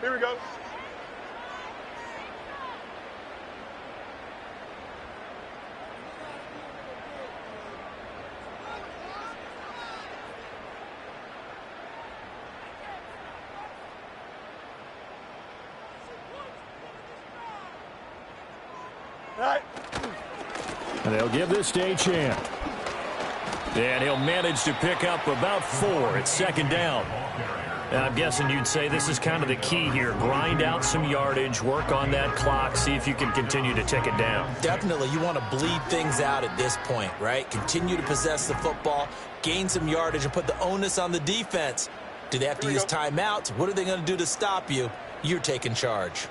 Here we go. Right. And they'll give this to Achane. And he'll manage to pick up about 4. It's 2nd down. I'm guessing you'd say this is kind of the key here. Grind out some yardage, work on that clock, see if you can continue to tick it down. Definitely. You want to bleed things out at this point, right? Continue to possess the football, gain some yardage, and put the onus on the defense. Do they have to use timeouts? What are they going to do to stop you? You're taking charge.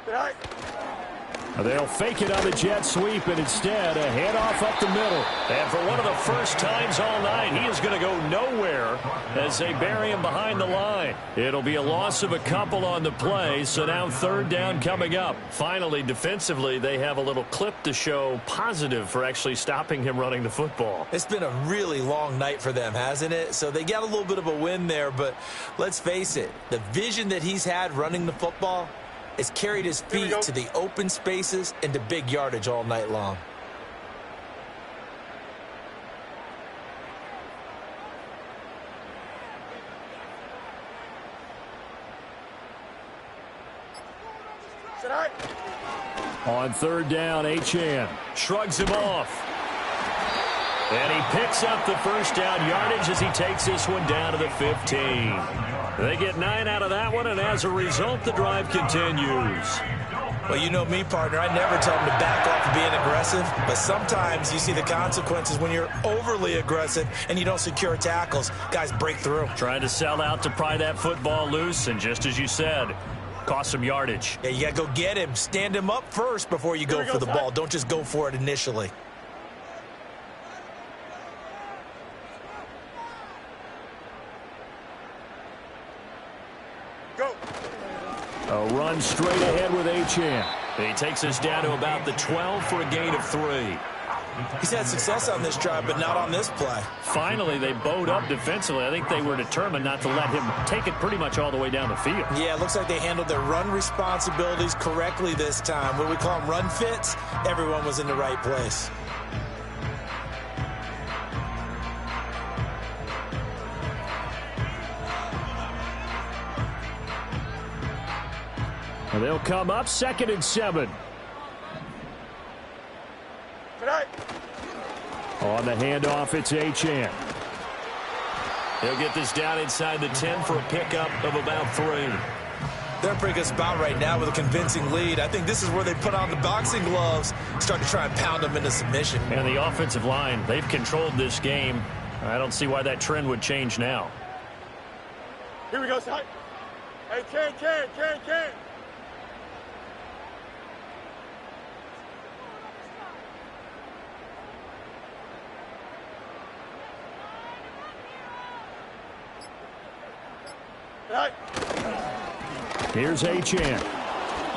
Right. They'll fake it on the jet sweep, and instead a handoff up the middle. And for one of the first times all night, he is going to go nowhere as they bury him behind the line. It'll be a loss of a couple on the play, so now 3rd down coming up. Finally, defensively, they have a little clip to show positive for actually stopping him running the football. It's been a really long night for them, hasn't it? So they got a little bit of a win there, but let's face it, the vision that he's had running the football has carried his feet to the open spaces and to big yardage all night long. Tonight. On third down, Achane shrugs him off. And he picks up the first down yardage as he takes this one down to the 15. They get 9 out of that one, and as a result, the drive continues. Well, you know me, partner. I never tell them to back off of being aggressive, but sometimes you see the consequences when you're overly aggressive and you don't secure tackles. Guys break through. Trying to sell out to pry that football loose, and just as you said, cost some yardage. Yeah, you got to go get him. Stand him up first before you go for the ball. Don't just go for it initially. Go. A run straight ahead with Achane. He takes us down to about the 12 for a gain of 3. He's had success on this drive, but not on this play. Finally, they bowed up defensively. I think they were determined not to let him take it pretty much all the way down the field. Yeah, it looks like they handled their run responsibilities correctly this time. What we call them run fits, everyone was in the right place. And they'll come up 2nd and 7. Tonight. On the handoff, it's Achane. He'll get this down inside the 10 for a pickup of about 3. They're in a pretty good spot right now with a convincing lead. I think this is where they put on the boxing gloves, start to try and pound them into submission. And the offensive line, they've controlled this game. I don't see why that trend would change now. Here we go, tonight. Hey, can. Tonight. Here's Achane.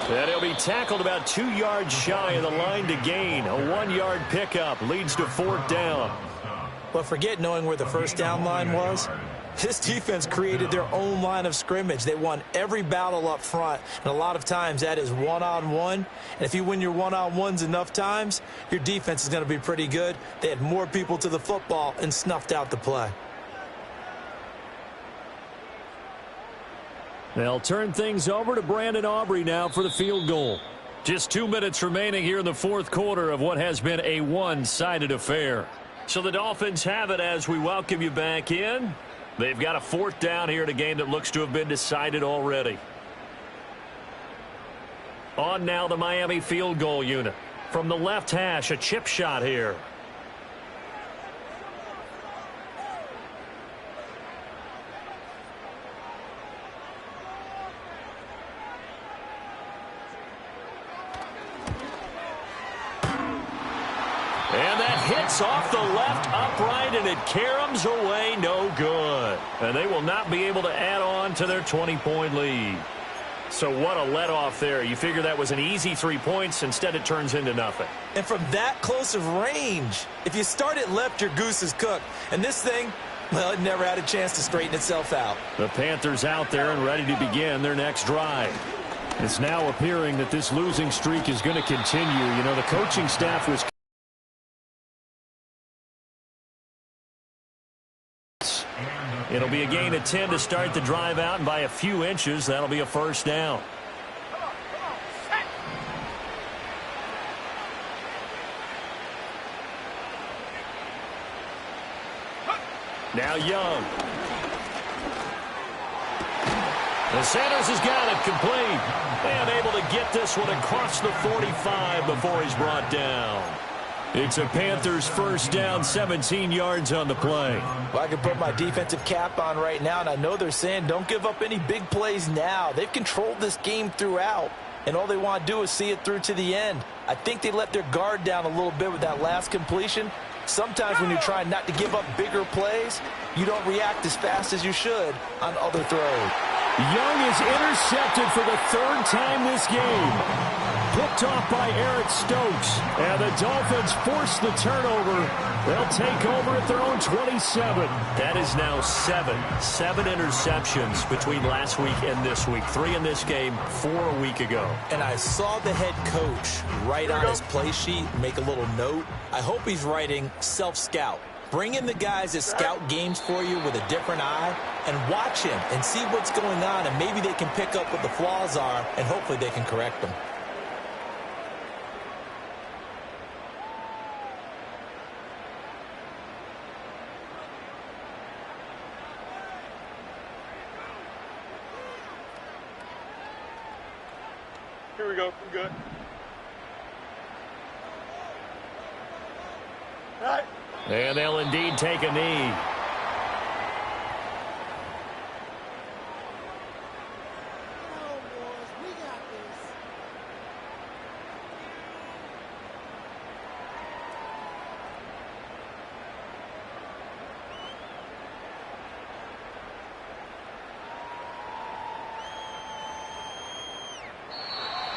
And he'll be tackled about 2 yards shy of the line to gain. A 1-yard pickup leads to 4th down. But forget knowing where the first down line was. This defense created their own line of scrimmage. They won every battle up front, and a lot of times that is one-on-one. And if you win your one-on-ones enough times, your defense is going to be pretty good. They had more people to the football and snuffed out the play. They'll turn things over to Brandon Aubrey now for the field goal. Just 2 minutes remaining here in the 4th quarter of what has been a one-sided affair. So the Dolphins have it as we welcome you back in. They've got a 4th down here in a game that looks to have been decided already. On now the Miami field goal unit. From the left hash, a chip shot here. And that hits off the left upright, and it caroms away no good. And they will not be able to add on to their 20-point lead. So what a let-off there. You figure that was an easy 3 points. Instead, it turns into nothing. And from that close of range, if you start it left, your goose is cooked. And this thing, well, it never had a chance to straighten itself out. The Panthers out there and ready to begin their next drive. It's now appearing that this losing streak is going to continue. You know, the coaching staff was... It'll be a gain of 10 to start the drive out, and by a few inches, that'll be a first down. Now Young. The Sanders has got it complete. And able to get this one across the 45 before he's brought down. It's a Panthers first down, 17 yards on the play. Well, I can put my defensive cap on right now, and I know they're saying don't give up any big plays now. They've controlled this game throughout, and all they want to do is see it through to the end. I think they let their guard down a little bit with that last completion. Sometimes when you're trying not to give up bigger plays, you don't react as fast as you should on other throws. Young is intercepted for the 3rd time this game. Picked off by Eric Stokes. And the Dolphins force the turnover. They'll take over at their own 27. That is now 7 interceptions between last week and this week. 3 in this game, 4 a week ago. And I saw the head coach write on his play sheet, make a little note. I hope he's writing self-scout. Bring in the guys that scout games for you with a different eye and watch him and see what's going on, and maybe they can pick up what the flaws are, and hopefully they can correct them. Here we go. I'm good. All right. And they'll indeed take a knee.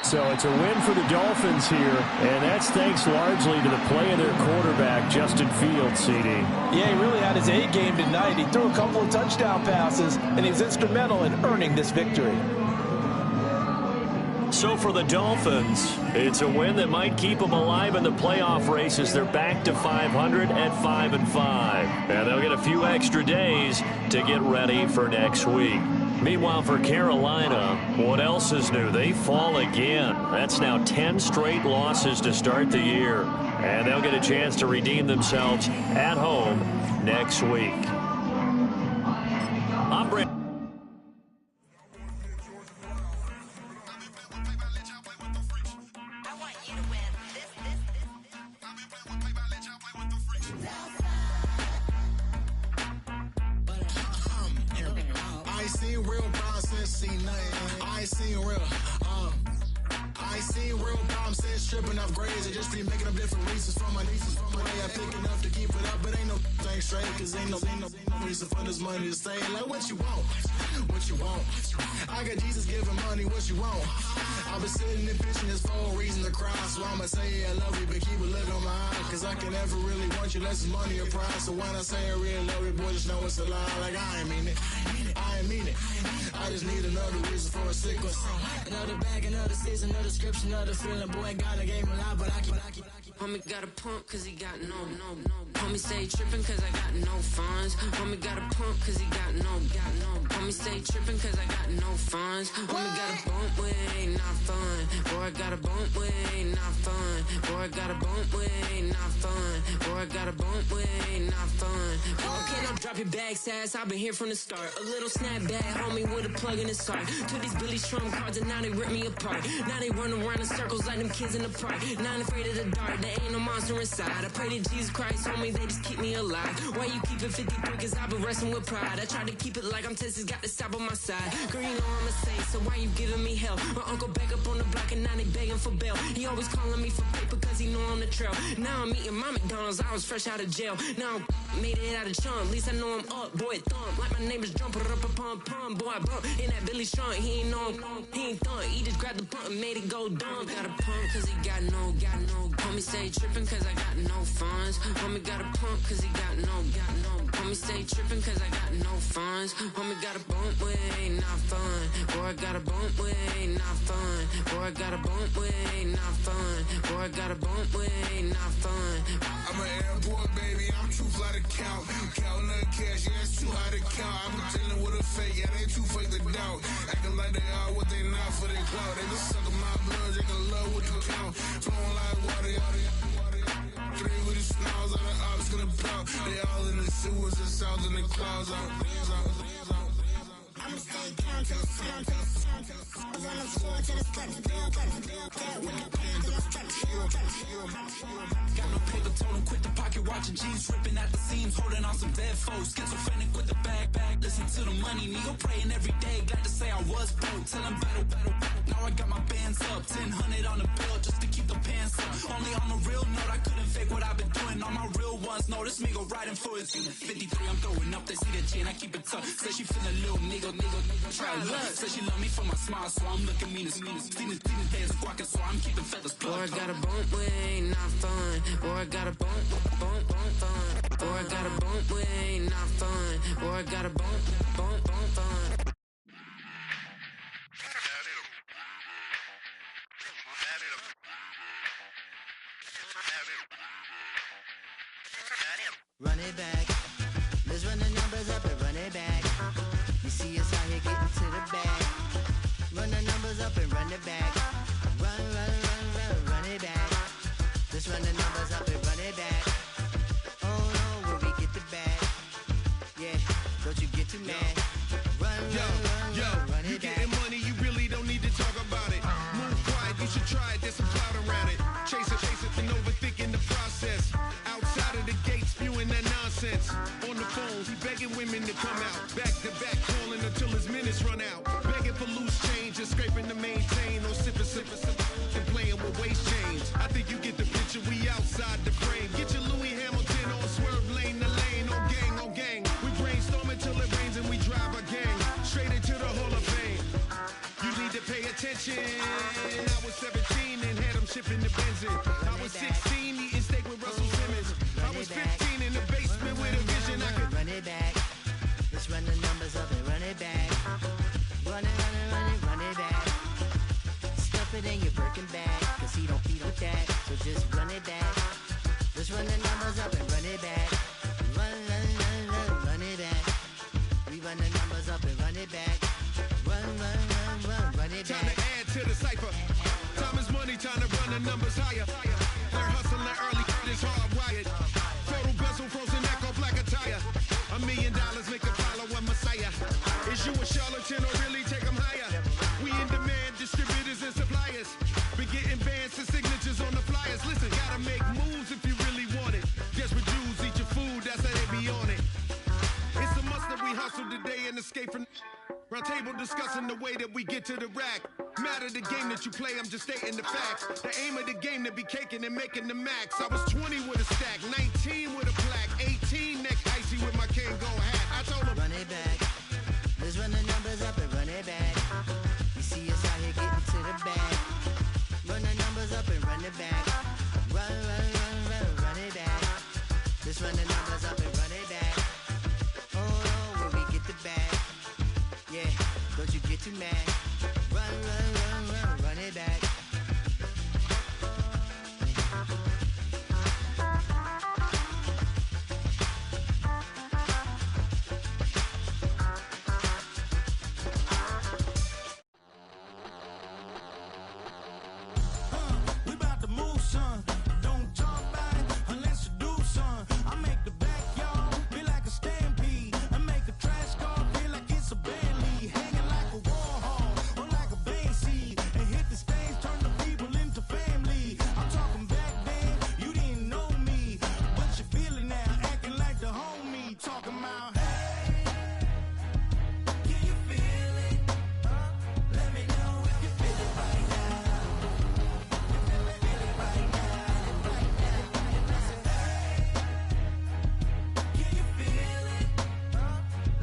So it's a win for the Dolphins here, and that's thanks largely to the play of their quarterback, Justin Fields, CD. Yeah, he really had his A game tonight. He threw a couple of touchdown passes, and he was instrumental in earning this victory. So for the Dolphins, it's a win that might keep them alive in the playoff race as they're back to 500 at 5-5. And they'll get a few extra days to get ready for next week. Meanwhile, for Carolina, what else is new? They fall again. That's now 10 straight losses to start the year. And they'll get a chance to redeem themselves at home next week. I'm Brent. Stripping off grades and just be making up different reasons for my nieces. For my day, I pick enough to keep it up, but ain't no thing straight, cause ain't no reason for this money to stay. Like, what you want? What you want? I got Jesus giving money, what you want? I've been sitting and pitching this for a reason to cry, so I'ma say I love you, but keep a look on my eye, cause I can never really want you unless it's money or prize. So when I say I really love you, boy, just know it's a lie. Like, I ain't mean it. I ain't mean it. I just need another reason for a sickness. Another bag, another season, another description, another feeling. Boy, God, I gave him a lot, but I keep. Homie got a pump cause he got no. Homie stay tripping cause I got no funds. Homie got a pump cause he got no. Homie stay tripping cause I got no funds. Homie got a bump with ain't not fun. Boy, I got a bump with ain't not fun. Boy, I got a bump with ain't not fun. Boy, I got a bump with ain't not fun. Okay, now drop your bag, sass. I've been here from the start. A little snapback, homie, with a plug in his heart. To these Billy Strum cards and now they rip me apart. Now they run around in circles like them kids in the park. Now I'm afraid of the dark. There ain't no monster inside. I pray to Jesus Christ, homie, they just keep me alive. Why you keep it 53? Cause I've been wrestling with pride. I try to keep it like I'm Texas, got the stop on my side. Girl, you know I'm a saint, so why you giving me hell? My uncle back up on the block and now they begging for bail. He always calling me for paper cause he know I'm the trail. Now I'm eating my McDonald's, I was fresh out of jail. Now I made it out of chunk, at least I know I'm up. Boy, thump, like my name is Jumper up a pump. Boy, I bump in that Billy Strong, he ain't know, he ain't thump. He just grabbed the pump and made it go dumb. Got a pump cause he got no. Homie stay tripping cause I got no funds. Homie got a pump cause he got no. Homie stay tripping cause I got no funds. Homie got a bump with ain't not fun. Boy, I got a bump with ain't not fun. Boy, I got a bump with ain't not fun. Boy, I got a bump with ain't not fun. I'm an airport baby, I'm too fly to count. Counting the cash, yeah, it's too high to count. I'm dealing with a fake, yeah, they too fake to doubt. Acting like they are what they not for their clout. They just sucking my blood, they can love what you count. Flowing like water, three with the snows, all the ops gonna plow. They all in the sewers and south in the clouds. I'ma stay down to the sound, to the sound, to the sound. On the floor to the step, to build, with the plan to the step, got no paper, told him quit the pocket watching G's ripping at the seams, holding on some dead foes. Schizophrenic with the bag. Listen to the money, nigga praying every day. Glad to say I was broke, tell him battle. Now I got my bands up, 1000 on the bill just to keep the pants up. Only on the real note, I couldn't fake what I've been doing. All my real ones know this nigga riding for his 53. I'm throwing up, they see the chain, I keep it tough. Say she feeling a little nigga, try luck. Say she love me for my smile, so I'm looking mean as Seen his days squawking, so I'm keeping feathers plucked. Boy, I got a bump with ain't not fun. Boy, I got a bump fun. Boy, I got a bump with ain't not fun. Boy, I got a bump fun. Run it back. Let's run the numbers up and run it back. You see us out here getting to the bag. Run the numbers up and run it back. Run it back. Let's run the numbers up and run it back. Oh no, when we get the bag. Yeah, don't you get too mad. Run it back. You getting money, you really don't need to talk about it. Move quiet, should try it, there's some clout around it. Chase it, and overthinking the process. Outside of the gate, spewing that nonsense. On the phone, he begging women to come out. Back to back, calling until his minutes run out. Begging for loose change and scraping to maintain. No sipping, and playing with waist chains. I think you get the picture, we outside the frame. Get your Louis Hamilton on swerve lane to lane. On gang. We brainstorm until it rains and we drive our gang straight into the Hall of Fame. You need to pay attention. I was 17 and had them shipping the Benzin. I was 16 eating steak with Russell Simmons. I was 15 in the basement with a vision. I could run it back. Let's run the numbers up and run it back. Run it back. Stuff it in your Birkin bag, cause he don't feed with that. So just run it back. Let's run the numbers up and run it back. Run it back. We run the numbers up and run it back. Run it back. Time to add to the cipher. Time is money, time to run the numbers higher. They're hustling early, it's hardwired. Total bezel, frozen neck, or black attire. $1 million make a follow a messiah. Is you a charlatan or really take them higher? We in demand, distributors and suppliers. Be getting bands and signatures on the flyers. Listen, gotta make moves if you really want it. Desperate Jews eat your food, that's how they be on it. It's a must that we hustle today and escape from round table discussing the way that we get to the rack. Matter the game that you play, I'm just stating the facts. The aim of the game to be caking and making the max. I was 20 with a stack, 19 with a plaque, 18 neck icy with my Kango hat. I told him, run it back. Let's run the numbers up and run it back. You see us out here getting to the bag. Run the numbers up and run it back. Run it back. Let's run the numbers up and run it back. Oh, when we get the bag. Yeah, don't you get too mad. Run it back. We about to move, son. Don't talk about it unless you do, son. I make the backyard feel like a stampede. I make a trash car feel like it's a Bentley. Hanging like a Warhol or like a Banksy. And hit the stage, turn the people into family. I'm talking back then, you didn't know me. But you feel it now, acting like the homie. Talking about, hey, can you feel it? Let me know if you feel it right now. Can you feel it?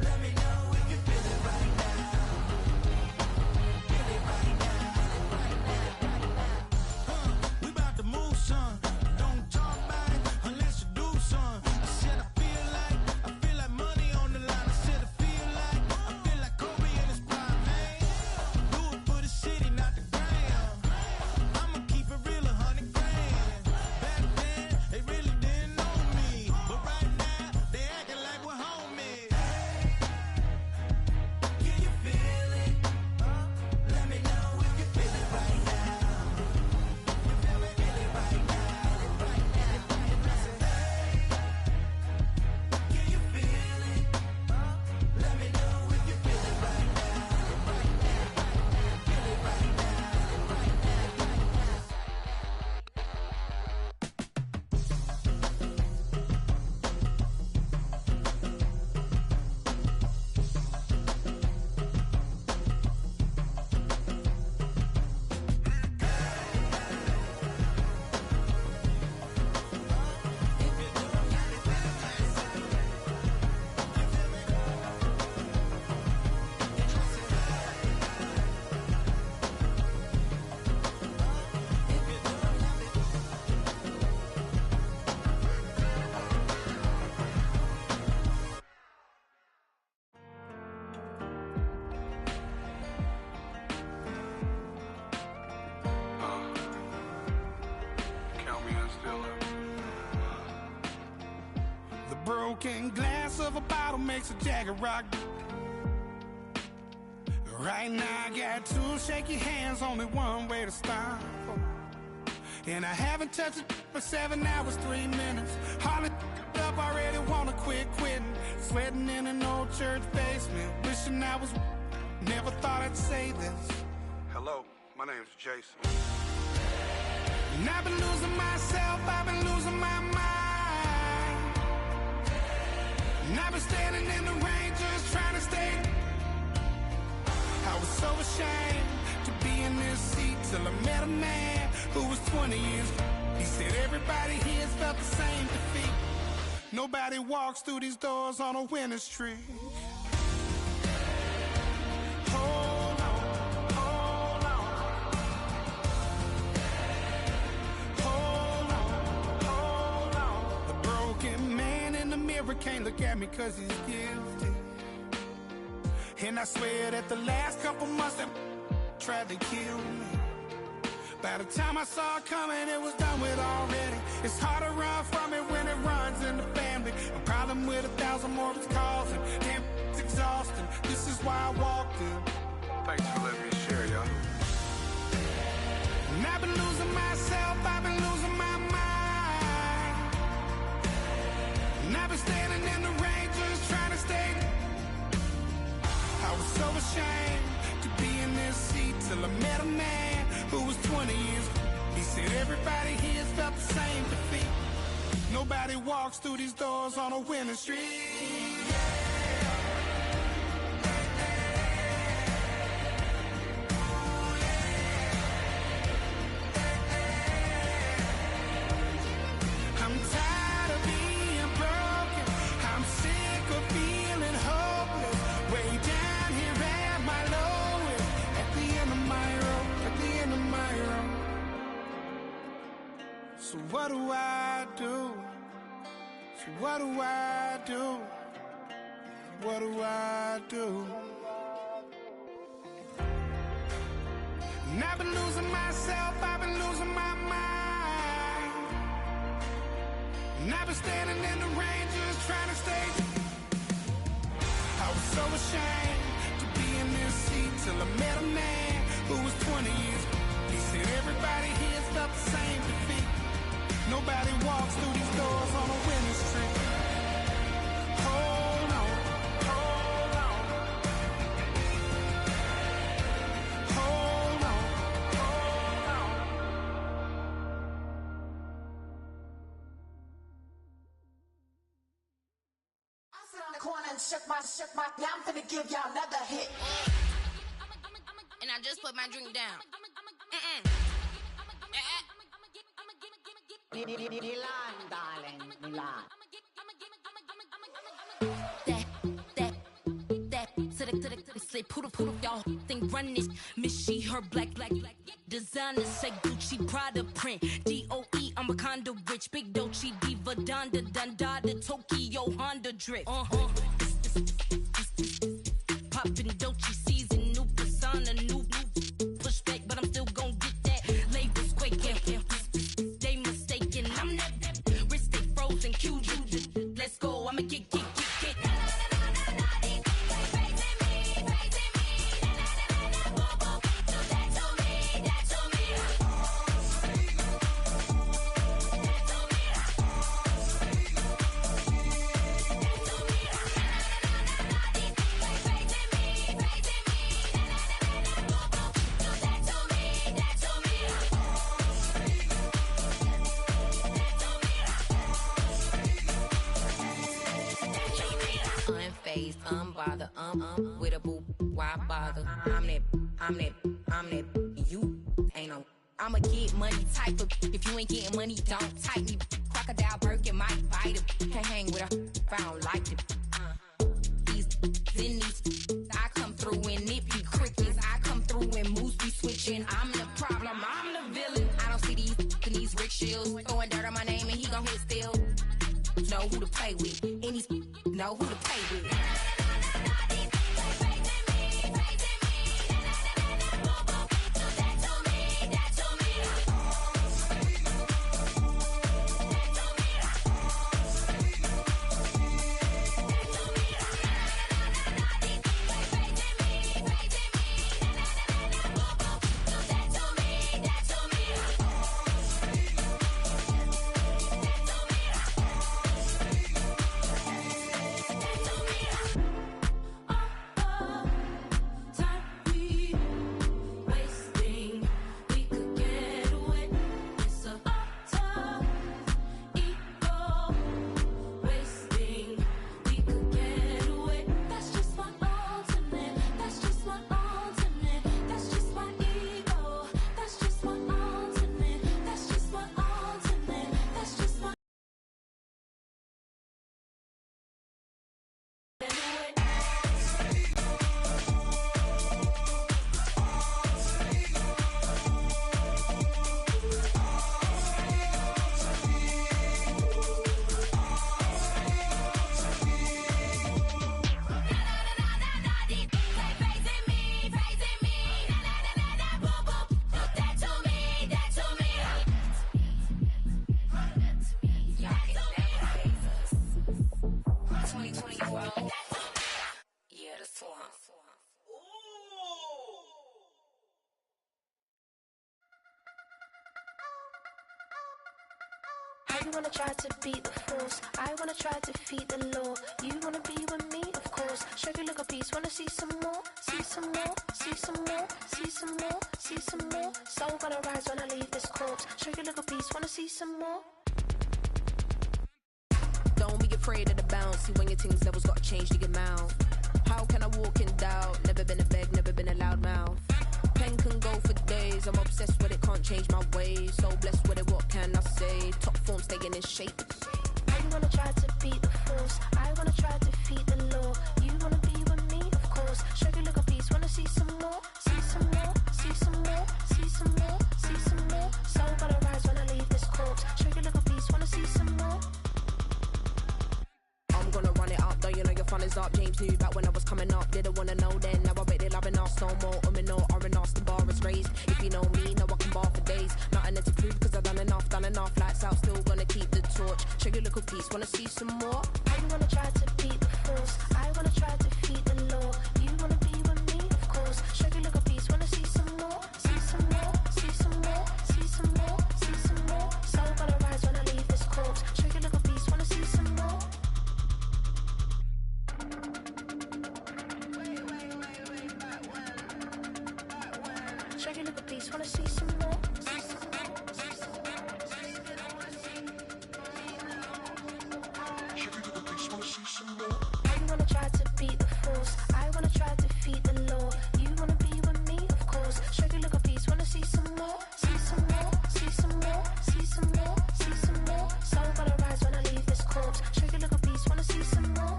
Let me know if you feel it right now. Feel it right now. We about to move, son. Don't talk about it unless you do, son. I said I feel like money on the line. I said I feel like Kobe in his prime, man. Do it for the city, not the gram. I'ma keep it real, 100 grand. Back then, they really didn't know me. But right now, they acting like we're homies. Can you feel it? Let me know if you feel it right now. You feel it right now. Can you feel it? Let me know if you feel it right now. Feel it right now. count me in still up. The broken glass of a bottle makes a Jagger rock. Right now I got two shaky hands, only one way to stop. And I haven't touched it for 7 hours, 3 minutes. Hardly up, already wanna quit quitting. Sweating in an old church basement, wishing I was. Never thought I'd say this. Hello, my name's Jason. And I've been losing myself, I've been losing my mind. And I've been standing in the rain just trying to stay. I was so ashamed to be in this seat till I met a man who was 20 years. He said everybody here has felt the same defeat. Nobody walks through these doors on a winning streak. Hold on, hold on. Hold on, hold on. The broken man in the mirror can't look at me 'cause he's guilty. And I swear that the last couple months that tried to kill me. By the time I saw it coming, it was done with already. It's hard to run from it when it runs in the family. A problem with 1,000 more it's causing. Damn, it's exhausting. This is why I walked in. Thanks for letting me share, y'all. And I've been losing myself, I've been losing my mind. And I've been standing in the rain just trying to stay. I was so ashamed to be in this seat till I met a man who was 20 years. He said everybody here has felt the same defeat. Nobody walks through these doors on a winning streak. I'm tired of being broken. I'm sick of feeling hopeless. Way down here at my lowest. At the end of my road. At the end of my road. So what do I do? So what do I do? What do I do? And I've been losing myself, I've been losing my mind. And I've been standing in the rain just trying to stay. I was so ashamed to be in this seat till I met a man who was 20 years. He said everybody here has felt the same defeat. Nobody walks through these doors on a winning streak. Hold on, hold on. Hold on, hold on. I sit on the corner and shook my, now I'm finna give y'all another hit. And I just put my drink down. Milan, darling, Milan. Say poodle, y'all think run this. Miss she, her black. Designer say Gucci, Prada print. DOE, I'm a condo rich. Big Dolce, Diva, Donda, Tokyo, Honda drip. Poppin' Dolce season, new persona, new pushback, but I'm still gon' get that. Labels quaking, they mistaken. I'm that wrist stay frozen, Q. Let's go, I'ma get. Unbothered, with a boo, why bother? I'm that, you ain't no. I'ma get money type of. If you ain't getting money, don't type me. Crocodile Birkin might bite him. Can't hang with her if I don't like them. These, I come through and it be crickets. I come through and moves be switching. I'm the problem, I'm the villain. I don't see these rickshaws throwing dirt on my name and he gon' hit still. Know who to play with, and these know who to play with. wanna try to beat the force. I wanna try to defeat the law. You wanna be with me, of course. Show you look a piece, wanna see some more, see some more, see some more, see some more, see some more. Soul gonna rise when I leave this corpse. Show you look a piece, wanna see some more. Don't be afraid of the bounce. See when your things levels gotta change to your mouth. How can I walk in doubt? Never been a beg, never been a loud mouth. Pen can go for days. I'm obsessed with it, can't change my ways. So blessed with it, what can I say? Top form staying in shape. I wanna try to beat the force. I wanna try to defeat the law. You wanna be with me, of course. Show you look a piece, wanna see some more, see some more, see some more, see some more, see some more. Soul gonna rise when I leave this corpse. Show you look a piece, wanna see some more. I'm gonna run it up, though you know your fun is up. James knew back when I was coming up, didn't wanna know then. Now I bet they loving us no more. No R&R's, the bar is raised. If you know me, know I can bar for days. Nothing to prove cause I've done enough. Lights out, still gonna keep the torch. Show you little piece, wanna see some more? I wanna try to beat the force. I wanna try to defeat the law. You wanna be with me, of course. Show you little piece, wanna see some more, see some more, see some more, see some more, see some more. Soul gonna rise when I leave this corpse. Show you little piece, wanna see some more. Show you little piece, wanna see some more. I wanna try to beat the force. I wanna try to defeat the law. You wanna be with me, of course. Show you look a piece, wanna see some more, see some more, see some more, see some more, see some more. Soul gonna rise when I leave this corpse. Show you look a piece, wanna see some more,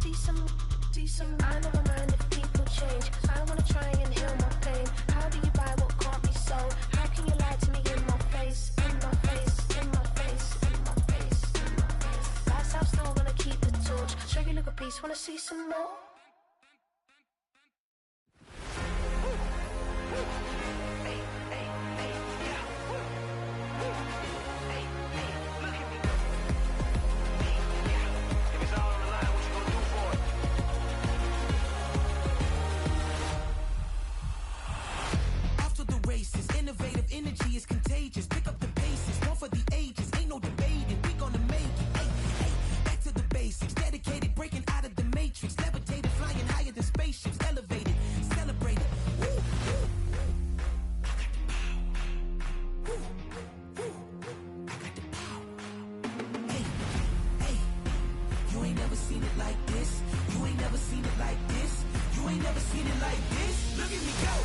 see some, see some. I never mind if people change. I wanna try and heal my pain. How do you buy what can't be sold? How can you lie to me in my face, in my face, in my face, in my face, in my face? That's how I'm still gonna keep the torch. Show you look a piece, wanna see some more? Innovative energy is contagious. Pick up the paces, one for the ages. Ain't no debating, we gonna make it. Hey, hey, back to the basics. Dedicated, breaking out of the matrix. Levitated, flying higher than spaceships. Elevated, celebrated. Woo, woo. I got the power. Woo, woo. I got the power. Hey, hey, you ain't never seen it like this. You ain't never seen it like this. You ain't never seen it like this. Look at me go.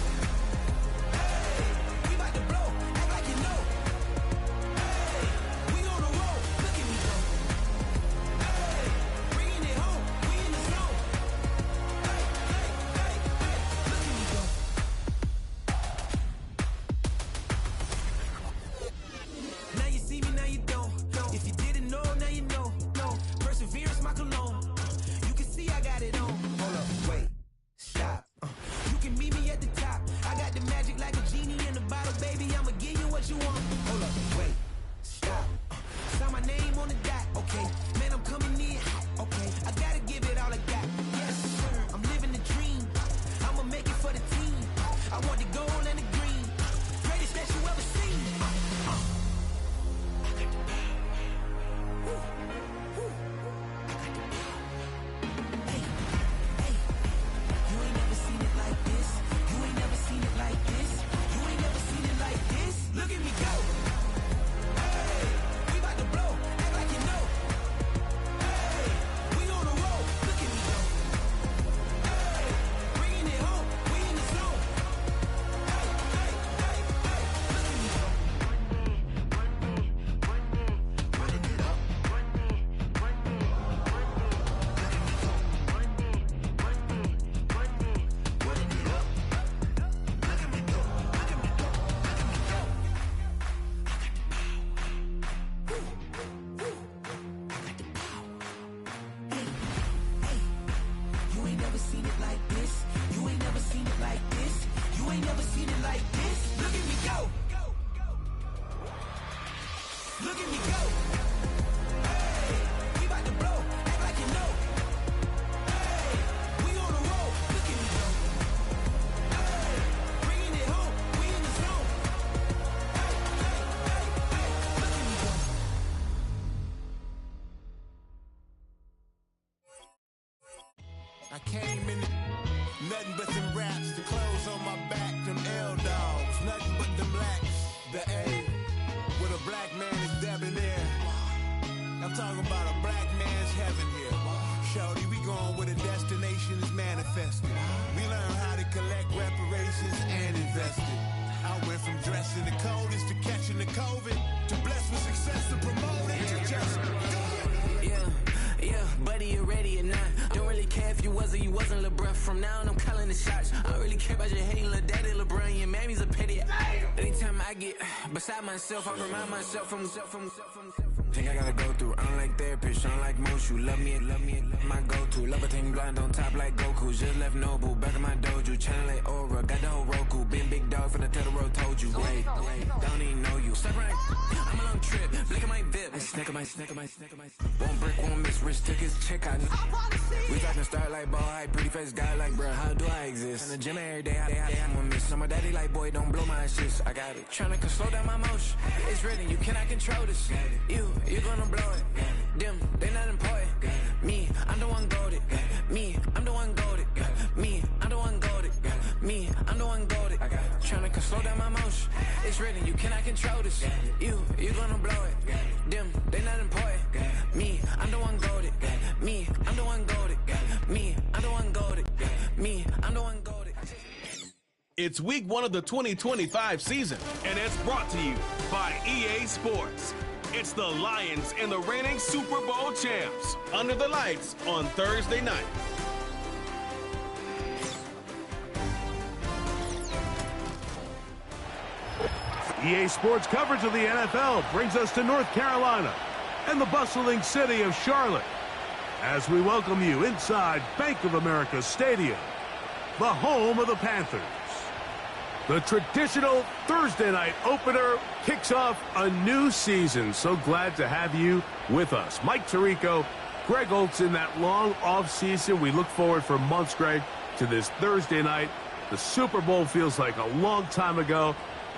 came in, nothing but them raps, the clothes on my back, them L-dogs, nothing but them blacks, the A, with a black man is debonair. I'm talking about a black man's heaven here. Shorty, we going where the destination is manifested. We learn how to collect reparations and invest it. I went from dressing the coldest to catching the COVID, to blessed with success to promote it, to just do it. Yeah, buddy, you ready or not? Don't really care if you was or you wasn't, lil' bruh. From now on, I'm calling the shots. I don't really care about your hating, lil' daddy, LeBron. Your mammy's a pity. Anytime I get beside myself, I remind myself from. Think I gotta go through. I don't like therapists, I don't like most. You love me, my go-to. Love a thing blind on top like Goku. Just left Noble, back in my dojo. Channel like Aura, got the whole Roku. Been big dog from the Tether Road, told you. Wait, don't even know you. Step right, I'm a long trip. Blink at my VIP. Snicker my. Won't break, won't miss. Rich took his check out. We talking start like ball high, pretty face guy like, bruh, how do I exist? In the gym every day, I'm gonna miss. So my daddy like, boy, don't blow my assist. I got it. Tryna slow down my motion. It's written, you cannot control this. You gonna blow it. Them, they not important. Me, I'm the one golded. Me, I'm the one golded. Me, I'm the one golded. Me, I'm the one golded. Tryna slow down my motion. It's written, you cannot control this. You gonna blow it. Them, they not important. Me, I'm the one golded. Me, I'm the one golded. Me, I'm the one golded. Me, I'm the one golded. It's week 1 of the 2025 season, and it's brought to you by EA Sports. It's the Lions and the reigning Super Bowl champs under the lights on Thursday night. EA Sports coverage of the NFL brings us to North Carolina and the bustling city of Charlotte as we welcome you inside Bank of America Stadium, the home of the Panthers. The traditional Thursday night opener kicks off a new season. So glad to have you with us. Mike Tirico, Greg Oltz in that long off season. We look forward for months, Greg, to this Thursday night. The Super Bowl feels like a long time ago.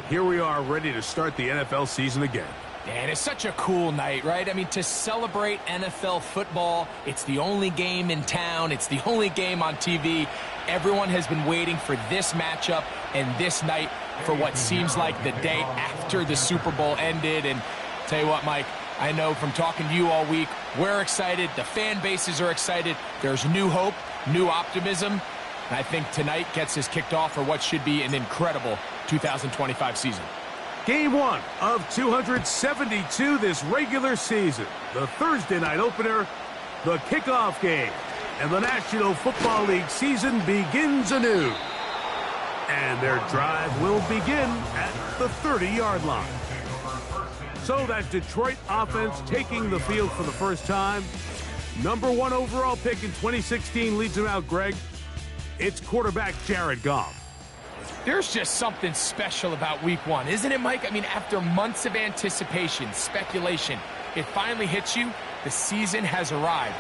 Here we are ready to start the NFL season again. And it's such a cool night, right? I mean, to celebrate NFL football, it's the only game in town. It's the only game on TV. Everyone has been waiting for this matchup and this night for what seems like the day after the Super Bowl ended. And tell you what, Mike, I know from talking to you all week, we're excited. The fan bases are excited. There's new hope, new optimism. And I think tonight gets us kicked off for what should be an incredible 2025 season. Game 1 of 272 this regular season. The Thursday night opener, the kickoff game. And the National Football League season begins anew. And their drive will begin at the 30-yard line. So that Detroit offense taking the field for the first time. Number 1 overall pick in 2016 leads them out, Greg. It's quarterback Jared Goff. There's just something special about week 1, isn't it, Mike? I mean, after months of anticipation, speculation, it finally hits you. The season has arrived.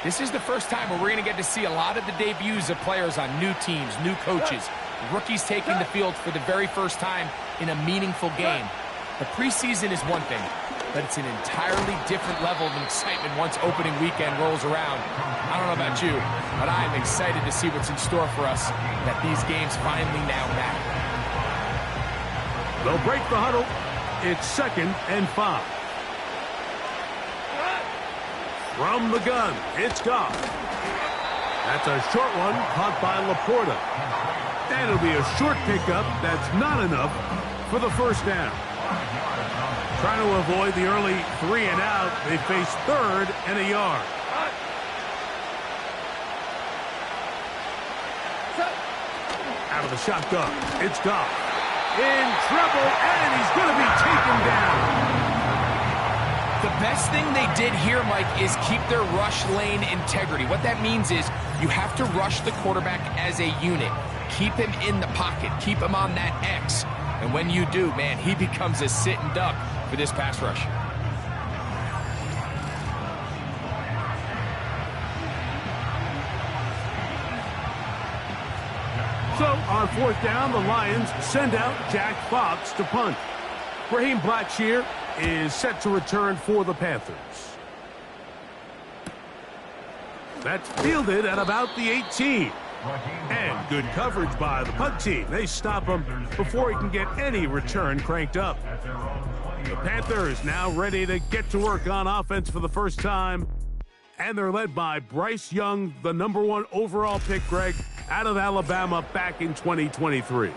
This is the first time where we're going to get to see a lot of the debuts of players on new teams, new coaches, rookies taking the field for the very first time in a meaningful game. The preseason is one thing, but it's an entirely different level of excitement once opening weekend rolls around. I don't know about you, but I'm excited to see what's in store for us, that these games finally now matter. They'll break the huddle. It's 2nd and 5. From the gun, it's Goff. That's a short one caught by Laporta. And it'll be a short pickup that's not enough for the first down. Trying to avoid the early 3 and out, they face 3rd and a yard. Out of the shotgun, it's Goff. In trouble, and he's going to be taken down. The best thing they did here, Mike, is keep their rush lane integrity. What that means is you have to rush the quarterback as a unit. Keep him in the pocket. Keep him on that X. And when you do, man, he becomes a sitting duck for this pass rush. So, on 4th down, the Lions send out Jack Fox to punt. Raheem Blackshear is set to return for the Panthers. That's fielded at about the 18. And good coverage by the punt team. They stop him before he can get any return cranked up. The Panthers now ready to get to work on offense for the first time. And they're led by Bryce Young, the #1 overall pick, Greg, out of Alabama back in 2023.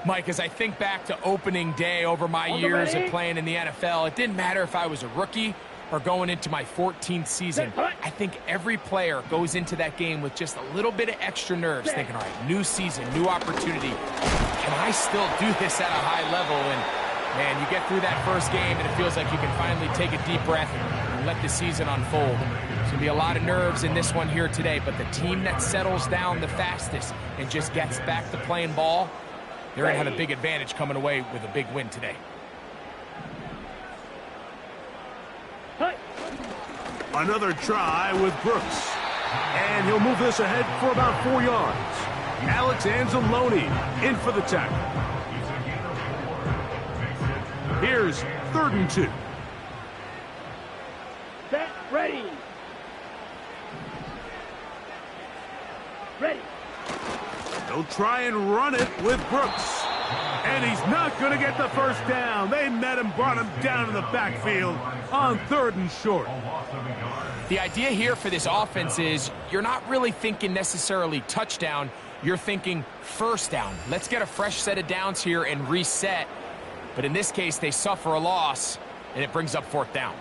Mike, as I think back to opening day over my years of playing in the NFL, it didn't matter if I was a rookie or going into my 14th season. I think every player goes into that game with just a little bit of extra nerves, thinking, all right, new season, new opportunity. Can I still do this at a high level? And, man, you get through that first game, and it feels like you can finally take a deep breath and let the season unfold. There's going to be a lot of nerves in this one here today, but the team that settles down the fastest and just gets back to playing ball, they're going to have a big advantage coming away with a big win today. Another try with Brooks. And he'll move this ahead for about 4 yards. Alex Anzalone in for the tackle. Here's 3rd and 2. Set, ready. Ready. They'll try and run it with Brooks. And he's not going to get the first down. They met him, brought him down to the backfield on 3rd and short. The idea here for this offense is you're not really thinking necessarily touchdown. You're thinking first down. Let's get a fresh set of downs here and reset. But in this case, they suffer a loss, and it brings up 4th down.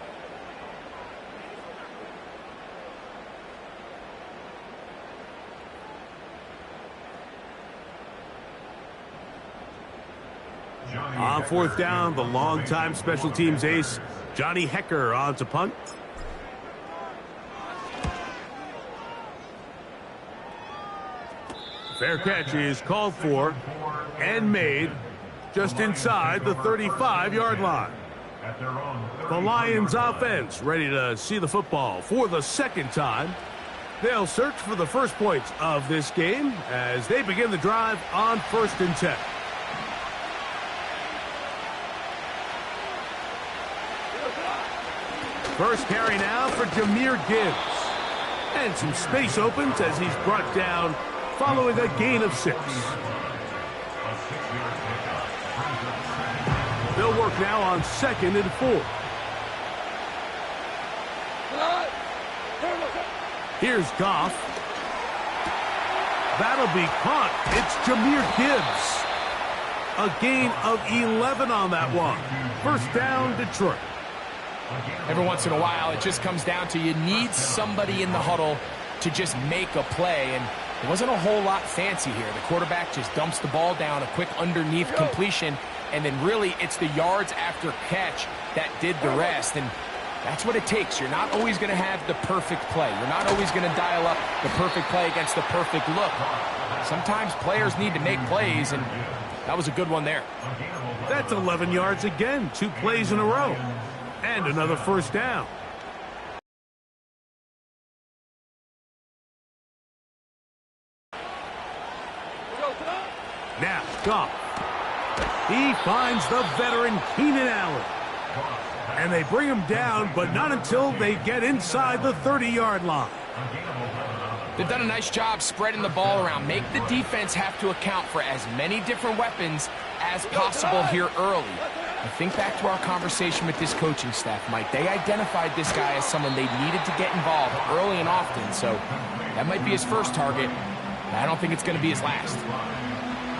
On 4th down, the longtime special teams ace, Johnny Hecker, on to punt. Fair catch is called for and made just inside the 35-yard line. The Lions offense ready to see the football for the 2nd time. They'll search for the first points of this game as they begin the drive on 1st and 10. First carry now for Jahmyr Gibbs. And some space opens as he's brought down following a gain of 6. They'll work now on 2nd and 4. Here's Goff. That'll be caught. It's Jahmyr Gibbs. A gain of 11 on that one. First down, Detroit. Every once in a while, it just comes down to you need somebody in the huddle to just make a play, and there wasn't a whole lot fancy here. The quarterback just dumps the ball down, a quick underneath completion, and then really it's the yards after catch that did the rest, and that's what it takes. You're not always going to have the perfect play. You're not always going to dial up the perfect play against the perfect look. Sometimes players need to make plays, and that was a good one there. That's 11 yards again, 2 plays in a row. And another first down. Now, Goff. He finds the veteran Keenan Allen. And they bring him down, but not until they get inside the 30-yard line. They've done a nice job spreading the ball around. Make the defense have to account for as many different weapons as possible here early. I think back to our conversation with this coaching staff, Mike. They identified this guy as someone they needed to get involved early and often, so that might be his first target. I don't think it's going to be his last.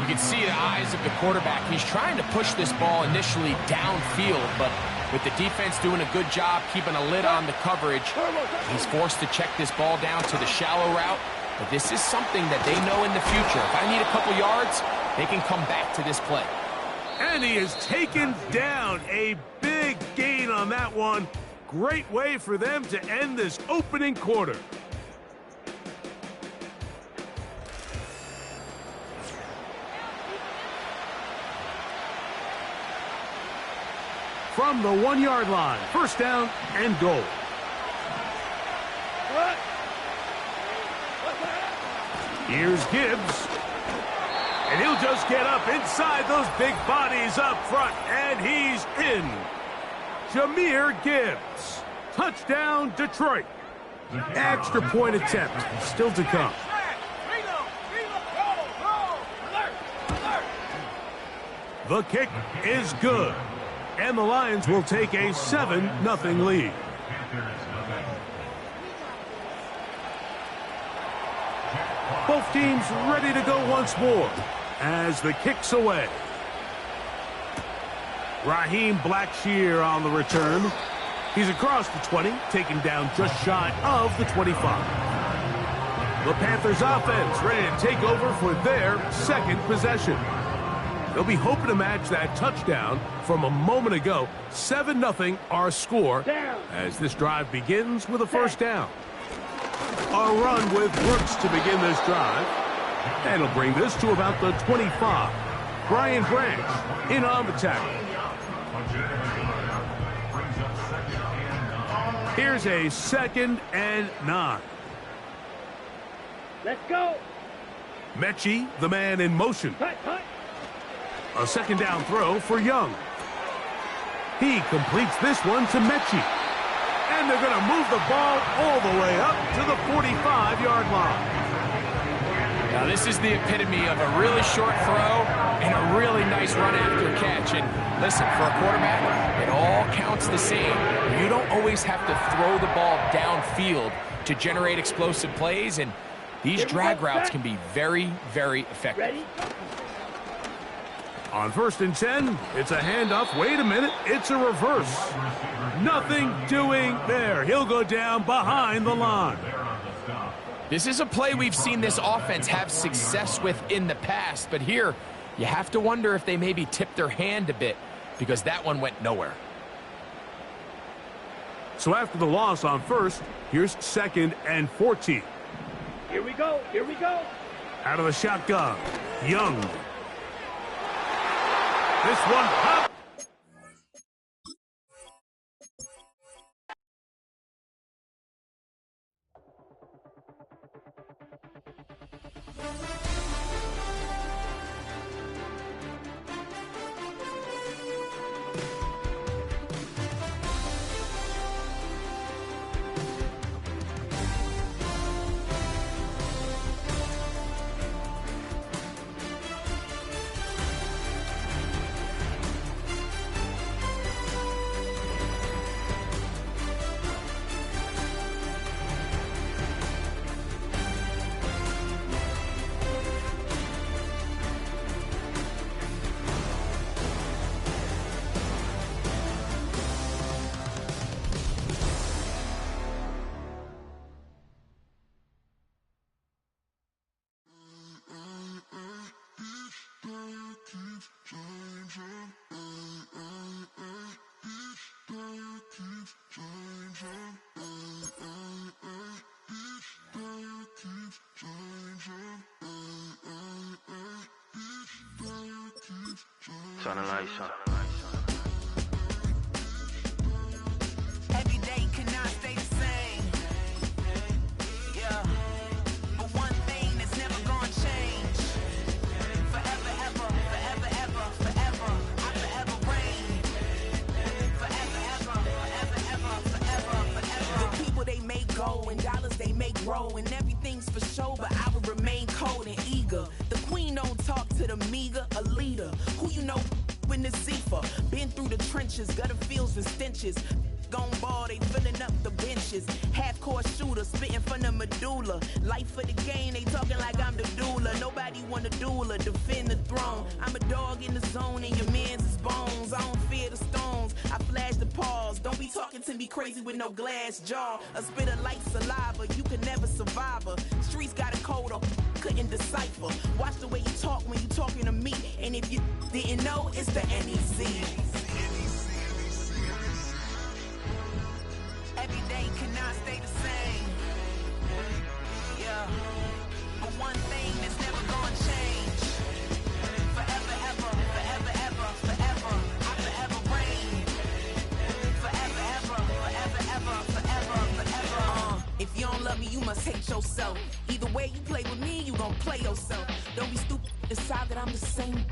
You can see the eyes of the quarterback. He's trying to push this ball initially downfield, but with the defense doing a good job keeping a lid on the coverage, he's forced to check this ball down to the shallow route. But this is something that they know in the future. If I need a couple yards, they can come back to this play. And he is taken down. A big gain on that one. Great way for them to end this opening quarter. From the 1-yard line, first down and goal. Here's Gibbs. And he'll just get up inside those big bodies up front, and he's in. Jahmyr Gibbs. Touchdown, Detroit. Extra point attempt still to come. The kick is good. And the Lions will take a 7-0 lead. Both teams ready to go once more as the kick's away. Raheem Blackshear on the return. He's across the 20, taken down just shy of the 25. The Panthers offense ready to take over for their second possession. They'll be hoping to match that touchdown from a moment ago. 7-0 our score as this drive begins with a first down. A run with Brooks to begin this drive. And he'll bring this to about the 25. Brian Branch in on the tackle. Here's a 2nd and 9. Let's go. Mechie, the man in motion. A second down throw for Young. He completes this one to Mechie. And they're going to move the ball all the way up to the 45-yard line. Now this is the epitome of a really short throw and a really nice run after catch. And listen, for a quarterback, it all counts the same. You don't always have to throw the ball downfield to generate explosive plays, and these drag routes can be very, very effective. Ready? On 1st and 10, it's a handoff. Wait a minute, it's a reverse. Nothing doing there. He'll go down behind the line. This is a play we've seen this offense have success with in the past, but here you have to wonder if they maybe tipped their hand a bit because that one went nowhere. So after the loss on 1st, here's 2nd and 14. Here we go. Here we go. Out of the shotgun, Young. This one up. Turn the lights on. Every day cannot stay the same. Yeah. But one thing that's never gonna change. Forever, ever, forever, ever, forever. I forever reign. Forever, ever, forever, ever, forever, forever. The people they make go and dollars they make grow and everything's for show, but I will remain cold and eager. The queen don't talk to the meager, a leader. Who you know in the Zephyr, been through the trenches, gutter fields and stenches. Gone ball, they filling up the benches. Half-court shooter, spitting from the medulla. Life for the game, they talking like I'm the doula. Nobody want a doula, defend the throne. I'm a dog in the zone and your man's is bones. I don't fear the stones, I flash the paws. Don't be talking to me crazy with no glass jaw. A spit of light saliva, you can never survive her. Streets got a code up, couldn't decipher. Watch the way you talk when you talking to me. And if you didn't know, it's the NEC. Every day cannot stay the same. Yeah. But one thing that's never gonna change. Forever, ever, forever, ever, forever. I forever reign. Forever, ever, forever, ever, forever, forever. If you don't love me, you must hate yourself. Either way you play with me, you gon' play yourself. Don't be stupid, decide that I'm the same.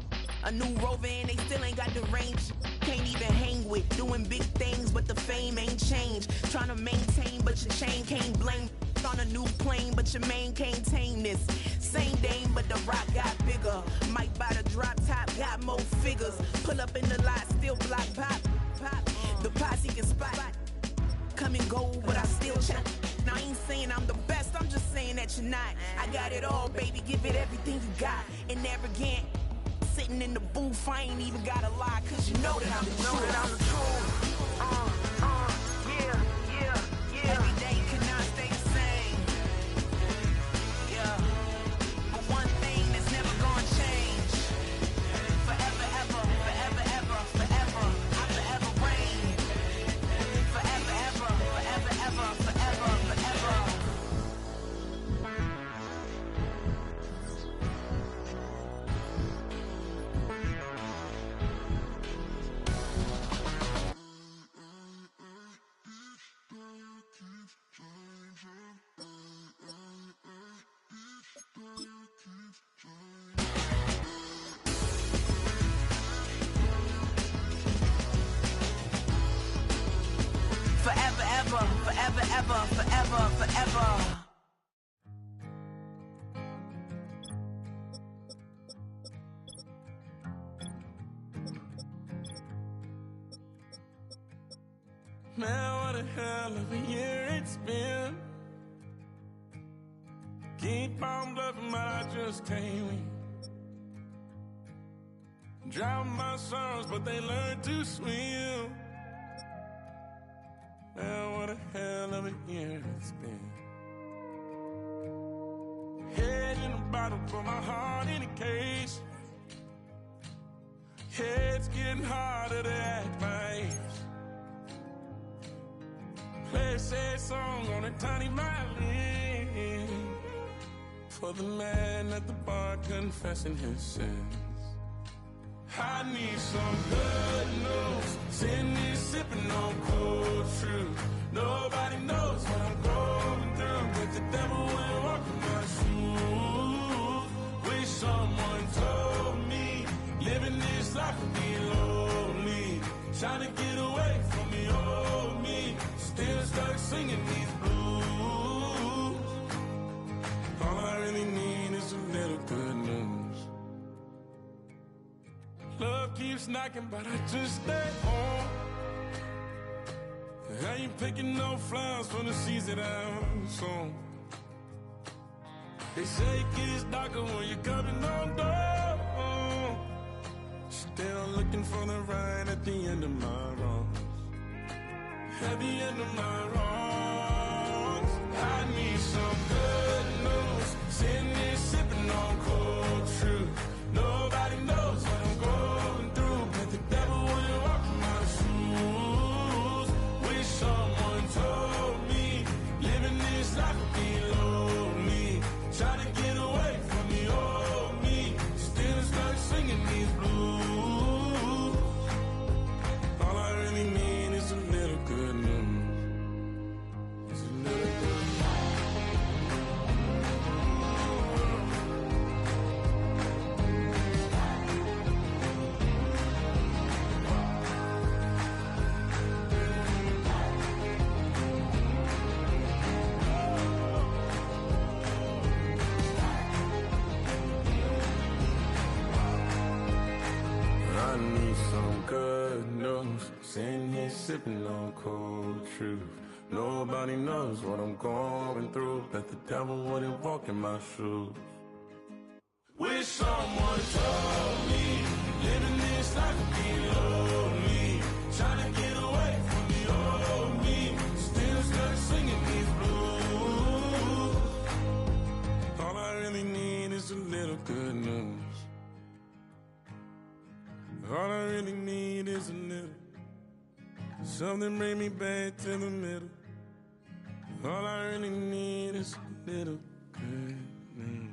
A new Rover and they still ain't got the range. Can't even hang with it. Doing big things, but the fame ain't changed. Trying to maintain, but your chain can't blame. On a new plane, but your main can't tame this. Same dame, but the rock got bigger. Might buy the drop top, got more figures. Pull up in the lot, still block pop. The posse can spot. Come and go, but I still check. Now I ain't saying I'm the best, I'm just saying that you're not. I got it all, baby, give it everything you got. And arrogant, sitting in the booth, I ain't even gotta lie, cause you know that I'm the truth. Yeah. Every day cannot stay the same. Yeah. But one thing that's never gonna change. Forever, ever, forever, ever, forever. I forever reign. Forever, ever, forever, ever, forever, forever. Forever, ever, forever, ever, forever, forever. Man, what a hell of a year it's been. Keep on bluffing, but I just can't win. Drown my sorrows, but they learn to swim. Man, what a hell of a year it's been. Head in a bottle, put my heart in a case. Head's getting harder to act my age. Play a sad song on a tiny violin for the man at the bar confessing his sins. I need some good news. Sitting here sipping on cold truth. Nobody knows what I'm going through, but the devil will walk in my shoes. Wish someone told me living this life would be lonely. Trying to get away from the old me. Still stuck singing these blues. All I really need is a little good news. Love keeps knocking, but I just stay home. I ain't picking no flowers from the seeds that I'm sown. They say it gets darker when you're coming on door. Still looking for the right at the end of my wrongs. At the end of my wrongs, I need some good news. Sitting here sipping on cold truth. Nobody knows what I'm going through, but the devil will walk in my shoes. Wish someone told me living this life would be lonely. Trying to get away from the old me. Still stuck singing these blues. All I really need is a little good news. It's a little good news. I need some good news. Sitting here sipping on cold truth. Nobody knows what I'm going through. Bet the devil wouldn't walk in my shoes. Wish someone told me living this life would be lonely. Trying to get away from the old me. Still stuck singing these blues. All I really need is a little good news. All I really need is a little. Something bring me back to the middle. All I really need is a little good news.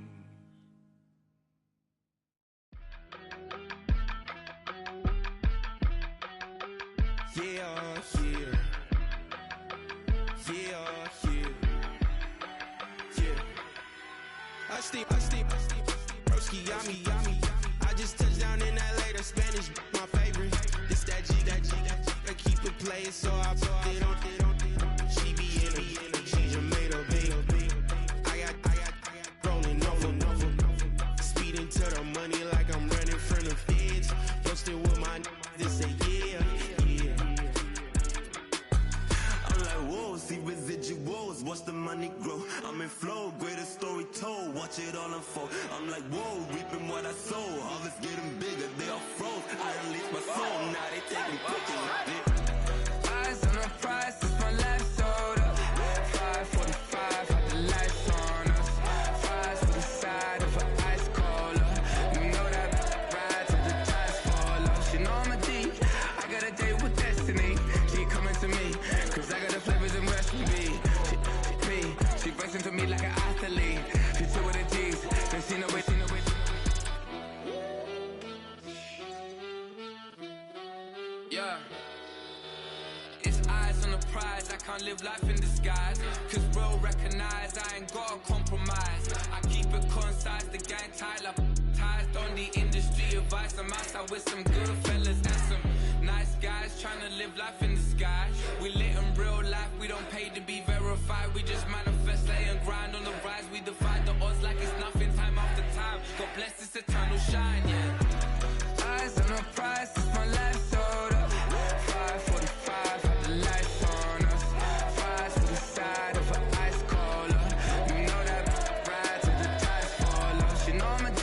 I steam, broski, yummy. I just touched down in LA, the Spanish, my favorite. This that G, play it, so I put it on. She be in it, she just made a big. I got rolling over. Speeding to the money like I'm running from the feds. Posted with my they say yeah. I'm like, whoa, see residuals, watch the money grow. I'm in flow, greatest story told, watch it all unfold. I'm like, whoa, reaping what I sow. Harvest getting bigger, they all froze. I unleashed my soul, now they taking pictures of it. Eyes on the prize, it's my life sold up. 5:45, had the lights on us. Fries to the side of an ice cola. You know that ride till the tires fall off. She know I'm a D, I got a date with destiny. She coming to me, cause I got the flavors and recipe. She breaks into me like an athlete. She two with the G's, then she know it. Yeah. It's eyes on the prize, I can't live life in disguise. Cause real recognize I ain't gotta compromise. I keep it concise, the gang tied up. Ties on the industry advice. I'm outside with some good fellas and some nice guys trying to live life in the sky. We lit in real life, we don't pay to be verified. We just manifest, lay and grind on the rise. We defy the odds like it's nothing, time after time. God bless this eternal shine, yeah. Eyes on the prize, it's my life sold up. 5:45, had the lights on us. Fries to the side of an ice cola. You know that ride till the tires fall off. She know I'm a D,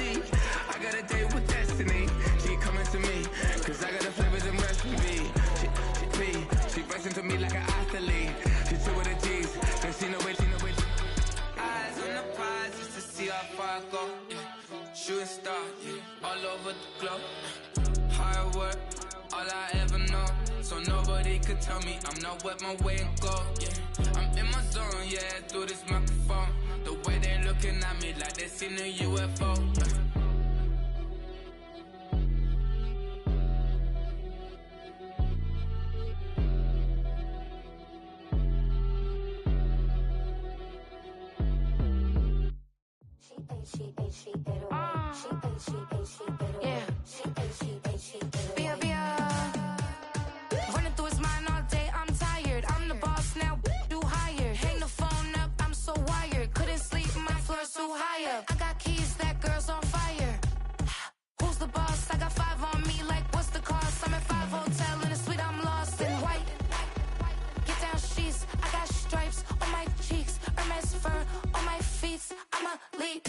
I got a date with destiny. She coming to me, cause I got the flavors and recipe. She breaks into me like an athlete. She two with the G's, then she know it. Eyes on the prize just to see how far I go. Yeah. Shooting star, yeah. All over the globe. Hard work, all I ever know. So nobody could tell me I'm not wet my way and go. Yeah, I'm in my zone, yeah, through this microphone. The way they looking at me like they seen a UFO. Running through his mind all day, I'm tired. I'm the boss now, do higher. Hang the phone up, I'm so wired. Couldn't sleep, my floor's too high up. I got keys, that girl's on fire. Who's the boss? I got 5 on me, like what's the cost? I'm at 5 hotel in a suite, I'm lost in white. Get down sheets, I got stripes on my cheeks. Hermes fur on my feet, I'm a leap.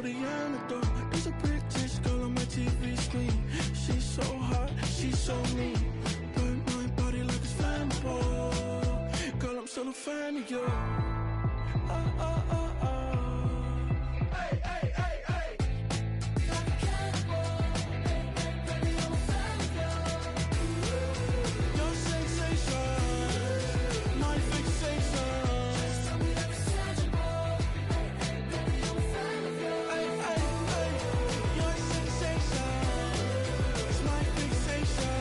the antidote. There's a British girl on my TV screen. She's so hot, she's so mean. Burn my body like it's flammable. Girl, I'm still a fan of you. Hey, hey, hey, hey. Like a cannibal. Baby, I'm a fan of you. Your sensation, my fixation. Just tell me that it's tangible. Baby, I'm a fan of you. Hey, hey, hey. Your sensation is my fixation.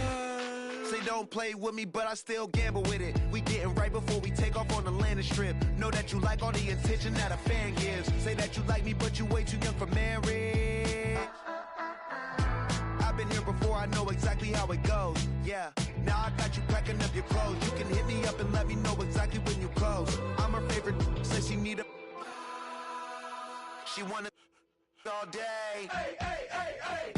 Say don't play with me, but I still gamble with it. We getting right before we take off on the landing strip. Know that you like all the attention that a fan gives. Say that you like me, but you way too young for marriage. I've been here before, I know exactly how it goes. Yeah, now I got you packing up your clothes. You can hit me up and let me know exactly when you close. I'm her favorite, says she need a. She wanna all day. Hey, hey, hey, hey.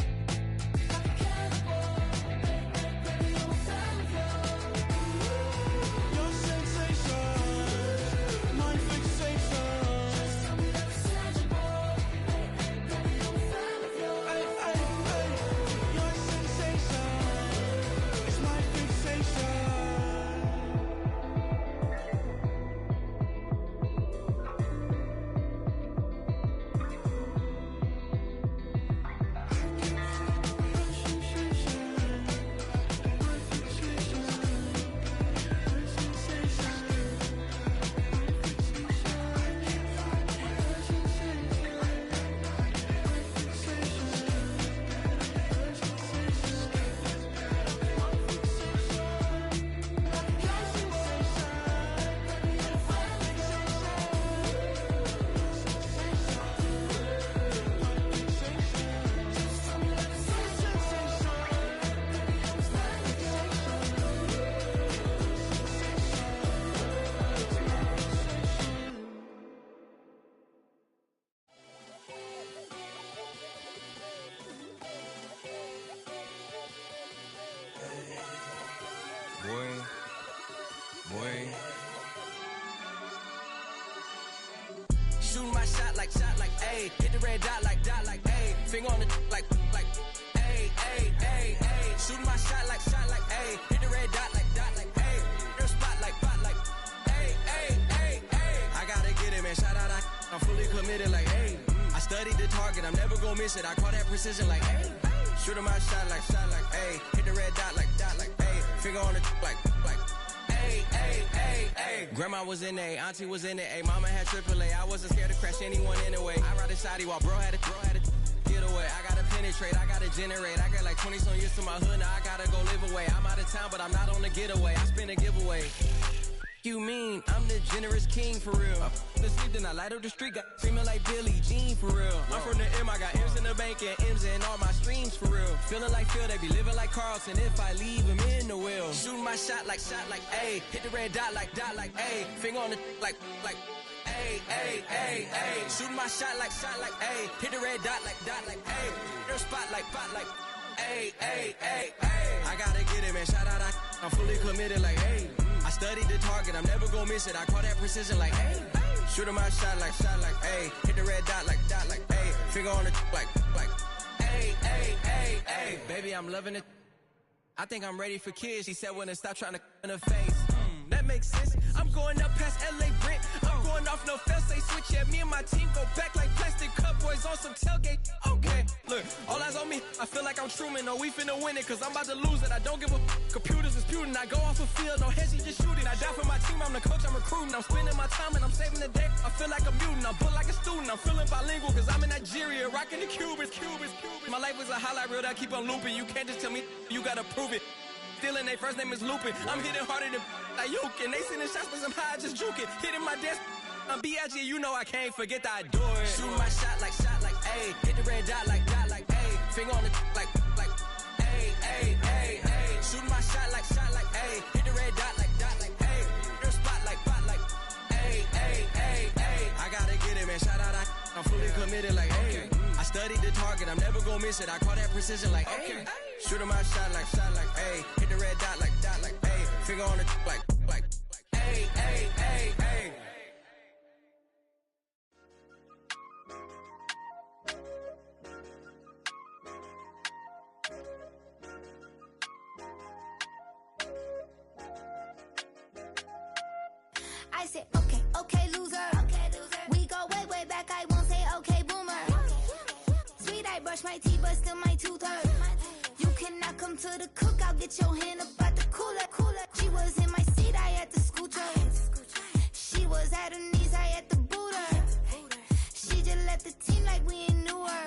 Shooting my shot like, ayy. Hit the red dot like, ayy. Finger on the like, ayy, ayy, ayy, ayy. Shooting my shot like, ayy. Hit the red dot like, ayy. Their spot like, ayy, ayy, ayy, ayy. I gotta get it, man. Shout out, I'm fully committed like, ayy. I studied the target, I'm never gonna miss it. I call that precision like, ayy. Shooting my shot like, ayy. Hit the red dot like, ayy. Finger on the like, ayy, ayy, ayy, ayy. Grandma was in A, auntie was in it, ayy. Mama had AAA, I wasn't scared to crash anyone anyway. I ride a shotty while bro had a get away. I gotta penetrate, I gotta generate. I got like 20 some years to my hood, now I gotta go live away. I'm out of town, but I'm not on the getaway. I spin a giveaway. You mean I'm the generous king for real? I the sleep, then I light up the street, got screaming like Billie Jean for real. I'm from the M, I got M's in the bank and M's in all my streams for real. Feeling like Phil, they be living like Carlson if I leave him in the wheel. Shooting my shot like, ayy. Hit the red dot like, ayy. Finger on the like, ayy, ayy, ayy, ayy. Shooting my shot like, ayy. Hit the red dot like, ayy. Their spot like, ayy, ayy, ayy, ayy. I gotta get it, man. Shout out, I'm fully committed like, ayy. I studied the target, I'm never gonna miss it. I call that precision like, ayy. Shooting my shot like, ayy. Hit the red dot like, ayy. Finger on the like, ayy, ayy, ayy, ayy. Baby, I'm loving it. I think I'm ready for kids. She said when to stop trying to in her face. That makes sense. I'm going up past LA Brent. I'm going off no fail, say switch. Yeah, me and my team go back like plastic cup boys on some tailgate. Okay, look, all eyes on me. I feel like I'm Truman. No, we finna win it, cause I'm about to lose it. I don't give a computers disputing. I go off a field, no heads, just shooting. I die for my team, I'm the coach, I'm recruiting. I'm spending my time and I'm saving the day. I feel like a mutant, I'm built like a student. I'm feeling bilingual, cause I'm in Nigeria, rocking the Cubans. My life was a highlight reel that I keep on looping. You can't just tell me, you gotta prove it. Stealing, they first name is Lupin. I'm hitting harder than like Yuke. And they sending shots, but somehow I just juke it. Hitting my desk, I'm B.I.G. You know I can't forget that I do it. Shooting my shot like, ayy. Hit the red dot like, ayy. Finger on the like, ayy, ayy, ayy, ayy. Shooting my shot like, ayy. Hit the red dot like, ayy. Their spot like, ayy, ayy, ayy, ayy. I gotta get it, man. Shout out, I'm fully committed like, ayy. I studied the target, I'm never gonna miss it. I call that precision like, ayy. Shooting my shot like, ayy. Hit the red dot like, ayy. Finger on the like, ayy, ayy, ayy, ayy. okay, loser. We go way, way back, I won't say okay, boomer. Sweet, I brush my teeth, but still my tooth hurt. You cannot come to the cookout, get your hand up at the cooler. She was in my seat, I had to scoot her. She was at her knees, I had to boot her. She just left the team like we ain't knew her.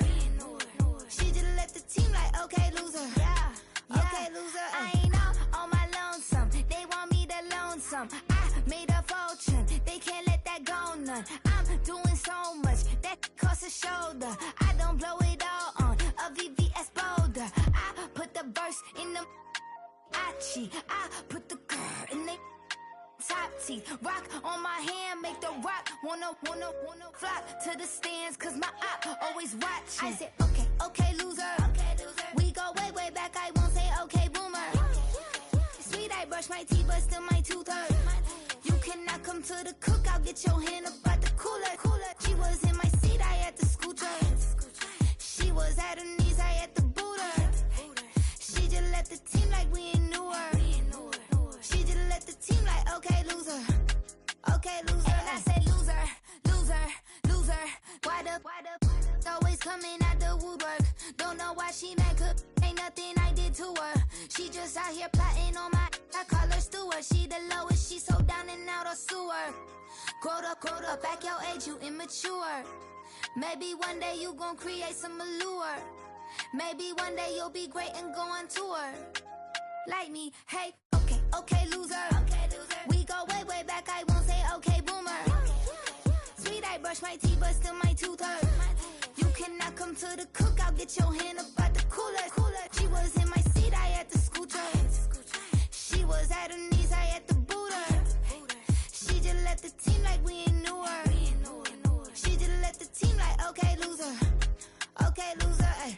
She just left the team like, okay, loser. Okay, loser. I ain't out on my lonesome. They want me to lonesome. I made a fortune. They can't let that go none. I'm doing so much that costs a shoulder. I don't blow it all on a VVS boulder. I put the verse in the I put the girl in the top teeth. Rock on my hand, make the rock wanna flock to the stands, cause my op always watching. I said, okay, loser. We go way, way back, I won't say okay, boomer. Sweet, I brush my teeth, but still my tooth hurt. You cannot come to the cookout, get your hand up at the cooler. She was in my seat, I had to scoot her. She was at her knees, I had to boot her. She just left the team like we ain't knew her. She just left the team like, okay, loser. Okay, loser. And I said, loser. Why the always coming out the woodwork? Don't know why she mad, cause ain't nothing I did to her. She just out here plotting on my, I call her steward. She the lowest, she so down and out of sewer. Growed up, back your age, you immature. Maybe one day you gon' create some allure. Maybe one day you'll be great and go on tour. Like me, hey, okay, loser. We go way, way back, I won't say okay, boomer. Sweet, I brush my teeth, but still my tooth hurt. You cannot come to the cookout, get your hand up at the cooler. She was in my seat, I had to scoot her. She was at her knees, I had to boot her. She just left the team like we ain't knew her. She just left the team like, okay, loser. Okay, loser, ay.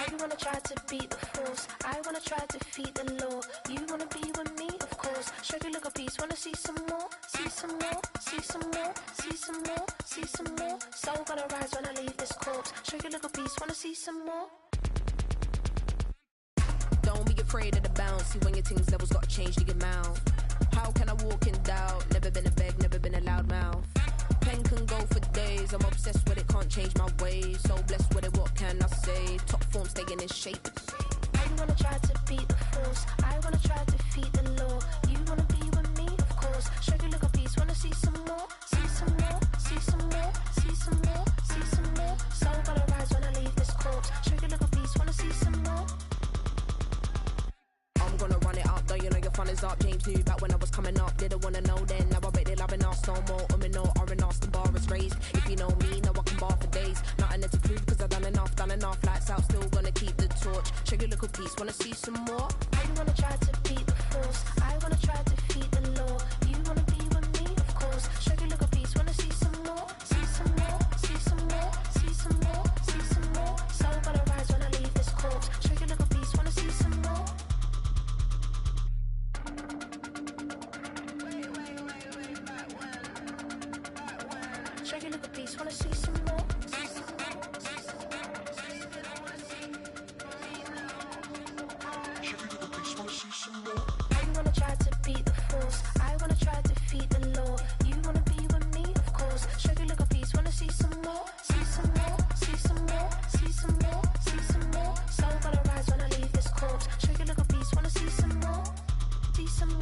You wanna try to beat the force, I wanna try to feed the law. You wanna be with me, of course. Show you look a piece, wanna see some more, see some more, see some more, see some more, see some more. Soul gonna rise when I leave this corpse. Show you look a piece, wanna see some more. Don't be afraid of the bounce. See when your things levels gotta change to your mouth. How can I walk in doubt? Never been a beg, never been a loud mouth. Pen can go for days. I'm obsessed with it, can't change my ways. So blessed with it, what can I say? Top form staying in shape. I wanna try to beat the force, I wanna try to feed the law. You wanna be with me, of course. Show you look a piece, wanna see some more, see some more, see some more, see some more, see some more. Soul gonna rise when I leave this corpse. Show you look a piece, wanna see some more. I'm gonna run it up, though you know your fun is up. James knew back when I was coming up, didn't wanna know then. Now I bet they're loving us no more. No R&R's, the bar is raised. If you know me, now I can bar for days. Nothing there to prove, cause I've done enough. Lights out, still gonna keep the torch. Show you little piece, wanna see some more? I wanna try to beat the force, I wanna try to feed the law. You wanna be with me, of course. Show you look a piece, wanna see some more, see some more, see some more, see some more, see some more. Soul gonna rise when I leave this corpse. Show you look a piece, wanna see some more. Show you look a piece, wanna see some more. I wanna try to beat the force, I wanna try to feed the law. You wanna be with me, of course. Show you look a piece, wanna see some more, see some more, see some more, see some more, see some more. Soul gonna rise when I leave this corpse. Show you look a piece, wanna see some more, see some.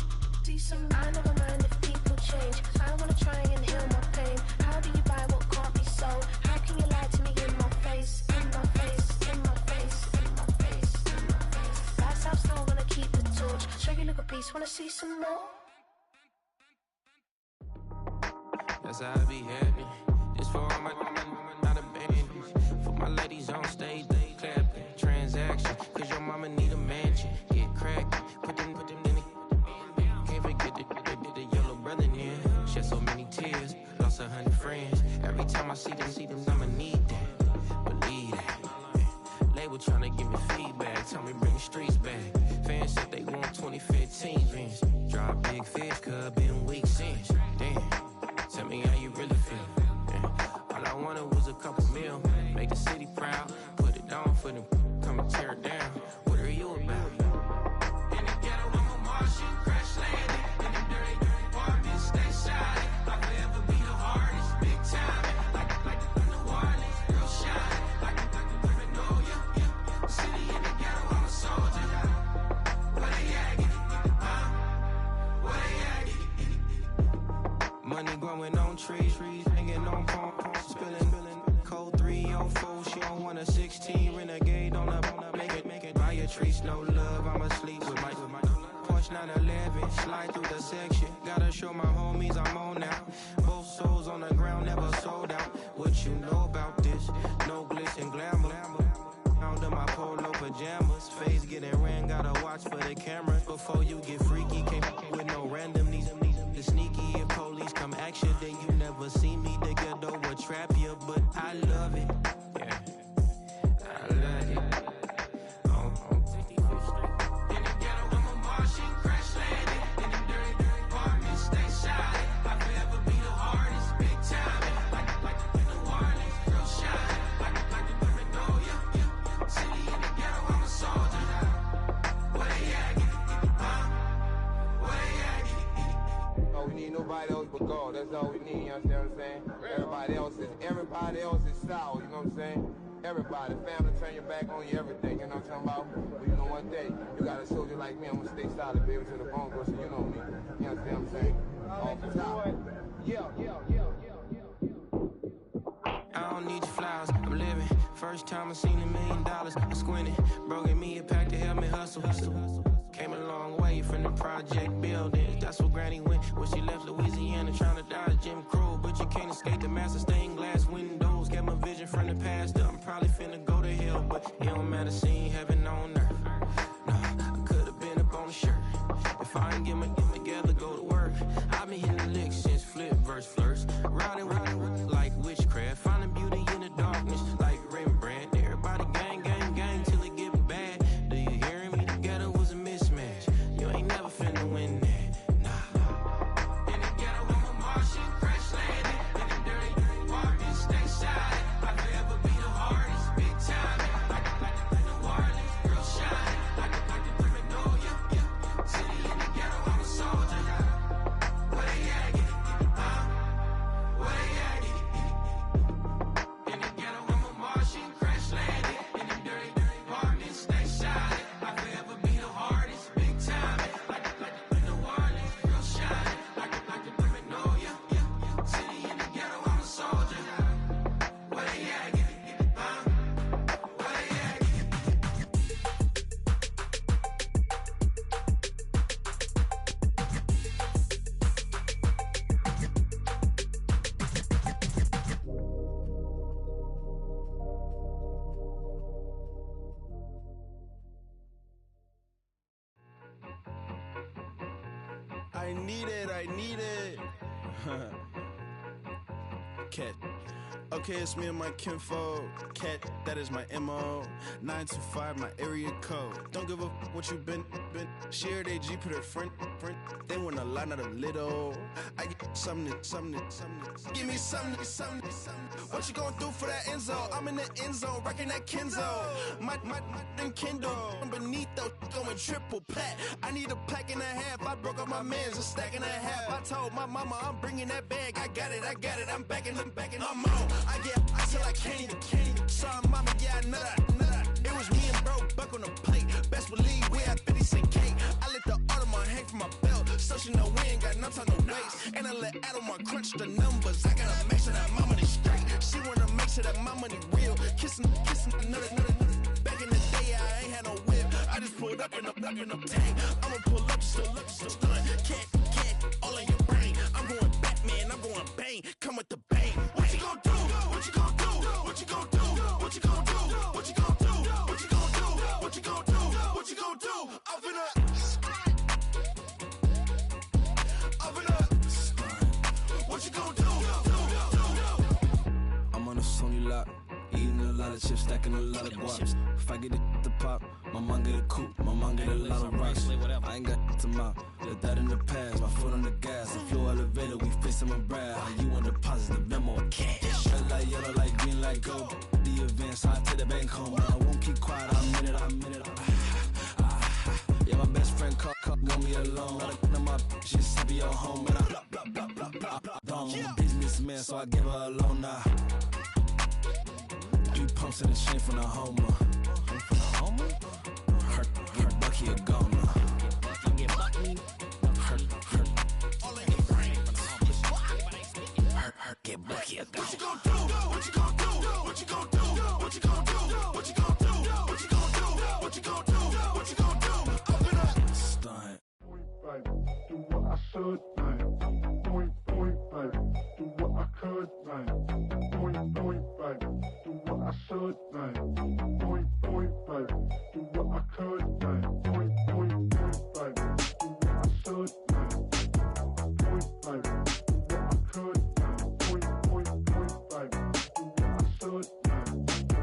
I never mind if people change. I wanna try and heal my pain. How do you buy what can't be sold? How can you lie to me in my face, in my face, in my face, in my face, in my face? That's how still gonna keep the torch. Show you look a piece, wanna see some more? That's how I be happy. This for all my not abandoned. For my ladies on stage, they clapping. Transaction, cause your mama need a mansion. Get cracked, put them in the. Can't forget the yellow brother. Every time I see them, I'ma need that. Believe that. Label tryna give me feedback. Tell me bring the streets back. Fans said they want 2015 Vince. Drop big fish, cuz been weeks since. Damn, tell me how you really feel. Yeah. All I wanted was a couple mil. Make the city proud. Put it down for them. Come and tear it down. What are you about? In the ghetto, I'm a Martian. Crash landed. In the dirty apartments, stay shining. I'll forever be the hardest. Big time. Like New Orleans. Real shine. Like Paranoia. Yeah. City in the ghetto, I'm a soldier. Where they at? Where they at? Money growing on trees. Hanging on palms. Spilling. Code 304. She don't want a 16. Renegade on a make it. Buy a trees, no love. I'ma sleep with my Porsche 911. Slide through the section. Gotta show my homies I'm on now. Both souls on the ground, never sold out. What you know about this? No glitz and glamour. Under my polo pajamas. Face getting ran, gotta watch for the cameras. Before you get freaky, can't with no random. The sneaky, if police come action, then you never see me. The ghetto will trap you, but I love it. Yeah, I love it. In the ghetto, I'm a Martian, crash landed. In the dirty apartments, stay shy. I'll forever be the hardest, big time. Like New Orleans, real shine. Like the Paranoia, yeah. City in the ghetto, I'm a soldier. Where they at? Where they at? Oh, we need nobody else but God. That's all we need, you understand what I'm saying? Everybody else is sour, you know what I'm saying? Everybody, family, turn your back on you, everything, you know what I'm talking about? But you know one day, you got a soldier like me, I'm gonna stay solid, baby, to the bone, bro, so you know me. You understand what I'm saying? Off the top. Yeah. I don't need your flowers, I'm living. First time I seen $1 million, I squinted. Bro gave me a pack to help me hustle. Came a long way from the project buildings. That's where Granny went when she left Louisiana, trying to dodge Jim Crow. But you can't escape the master stained glass windows. Got my vision from the past. I'm probably finna go to hell, but it don't matter, seeing heaven on earth. No, I could've been up on the shirt. If I ain't get my together, go to work. I've been hitting the licks since flip verse first. Riding like witchcraft, finding beauty in the darkness like Rembrandt. Everybody gang till it get bad. Do you hear me? The ghetto was a mismatch. You ain't never finna win that. Nah. In the ghetto, I'm a Martian, crash landed. In the dirty apartments, stay shy. I'll forever be the hardest, big time. Like New Orleans, real shine. Like the Paranoia, yeah. City in the ghetto, I'm a soldier. Where they at? Where they at? In the ghetto, I'm a Martian, crash landed. In the dirty apartments, stay shy. I'll forever be the hardest, big time. Like New Orleans, real shine. Like the Paranoia, yeah. City in the ghetto, I'm a soldier. Where they at? Where they at? I need it. Cat. Okay, it's me and my kinfolk. Cat, that is my MO. 925, my area code. Don't give a what you been. Shared AG, put her friend. They want a lot, not a little. I get something. Give me something. What you gonna do for that end zone? I'm in the end zone, rocking that Kenzo. My thing Kindle. I'm beneath though, going triple plat. I need a pack and a half. I broke up my mans, a stack and a half. I told my mama I'm bringing that bag. I got it. I'm backing, I'm on. I get till I can't even. Sorry, mama, yeah, I know that. It was me and bro, buck on the plate. Best believe we had 50 cent cake. I let the Audemars hang from my belt, so she know we ain't got no time to waste. And I let Adelmar crunch the numbers. I gotta make sure that my money straight. She wanna make sure that my money real. Kissing another. Back in the day, I ain't had no whip. I just pulled up in the tank. I'ma pull up just to look stun. Cat, all in your brain. I'm going Batman, I'm going bang. Come with the bang. What you gonna do? What you gonna do? What you gonna do? What you gonna do? What you gonna do? What you gonna do? What you gonna do? What you gonna do? I'm finna. What you gonna do? wrist only lock. Eating a lot of chips, stacking a lot of guaps. If I get it to pop, my mom get a coupe, my mom get a lot of rocks. I ain't got to mouth, let that in the past. My foot on the gas, the flow elevator, we facing my brad. How you on deposit, the memo of cash. Red light, yellow light, green light, gold. The event, so I take the bank home. I won't keep quiet, I'm in it. Yeah, my best friend want me alone. Got a my she's happy at home. And I blah, blah, blah, blah, blah, blah. I'm a businessman, so I give her a loan now. 3 pumps in the chain from the Homer. Hurt, Bucky a goner. Hurt, get Bucky a goner. What you gon' do? What you gon' do? What you gon' do? What you gon' do? What you gon' do? What you gon' do? What you gon' do? What you gon' do? Up it up. Stunt. Do what I should, man. Point, baby. Do what I could, man. Point, baby. Do what I should, man. Point, baby. Do what I could, man. Point, baby. Do what I should, man. Point, baby. Do what I could, man. Point, baby. Do what I should, man.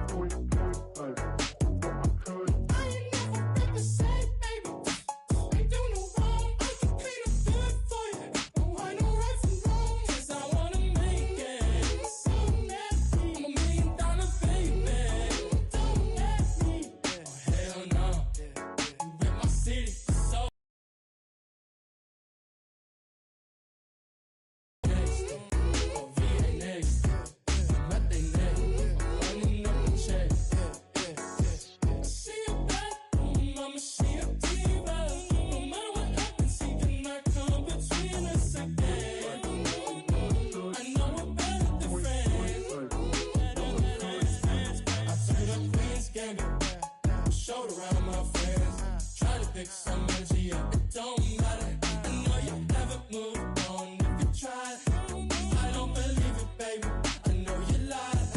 Point, baby. Do what I could. I ain't never represent, baby. Ain't do no wrong. I can clean up good for you. Don't want no right from wrong. 'Cause I wanna make it. So nasty. I'm $1 million baby. Don't let me. Oh hell no. You rip my city. So next. Oh VA next. Met they neck. Running up the check. She a bad mama, she a diva. No matter what happens, he cannot come between us again. I know we're better than friends. I turned up Queen's Gambit. Showed around my friends. Try to pick some energy up, it don't matter. I know you haven't moved on if you tried. I don't believe it, baby. I know you lied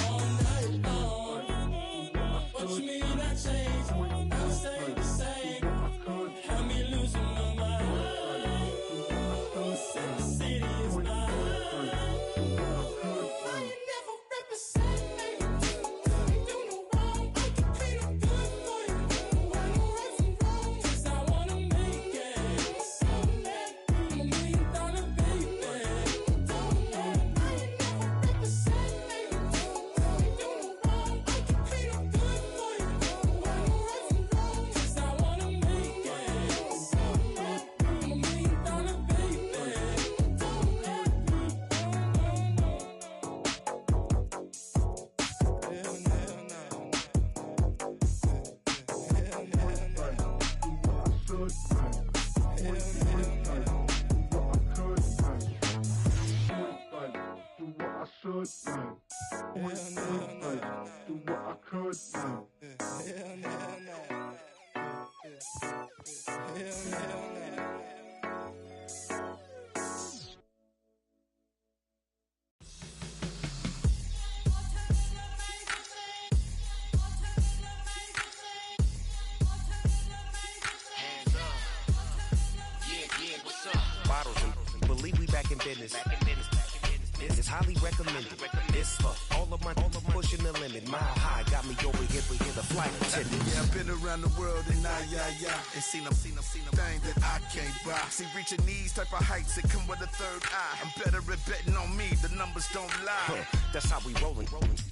all night long. What you mean I changed? I'll stay the same. Had me losing my mind. City is mine. I ain't never represent, baby. Ain't do no wrong. I can clean up good for you. Don't want no right from wrong. 'Cause I wanna make it. So let me. I'm $1 million baby. Don't let me. I ain't never represent, baby. Ain't do no wrong. I can clean up good for you. Don't want no right from wrong. 'Cause I wanna make it. So let me. I'm $1 million baby. Don't let me. Bottles and believe we back in business. This is highly recommended. This for all of my pushing the limit. Mile high got me over here for the flight attendant. Yeah, I've been around the world and and seen them thing that I can't buy. See, reaching these type of heights, it come with a third eye. I'm better at betting on me, the numbers don't lie. That's how we rollin'.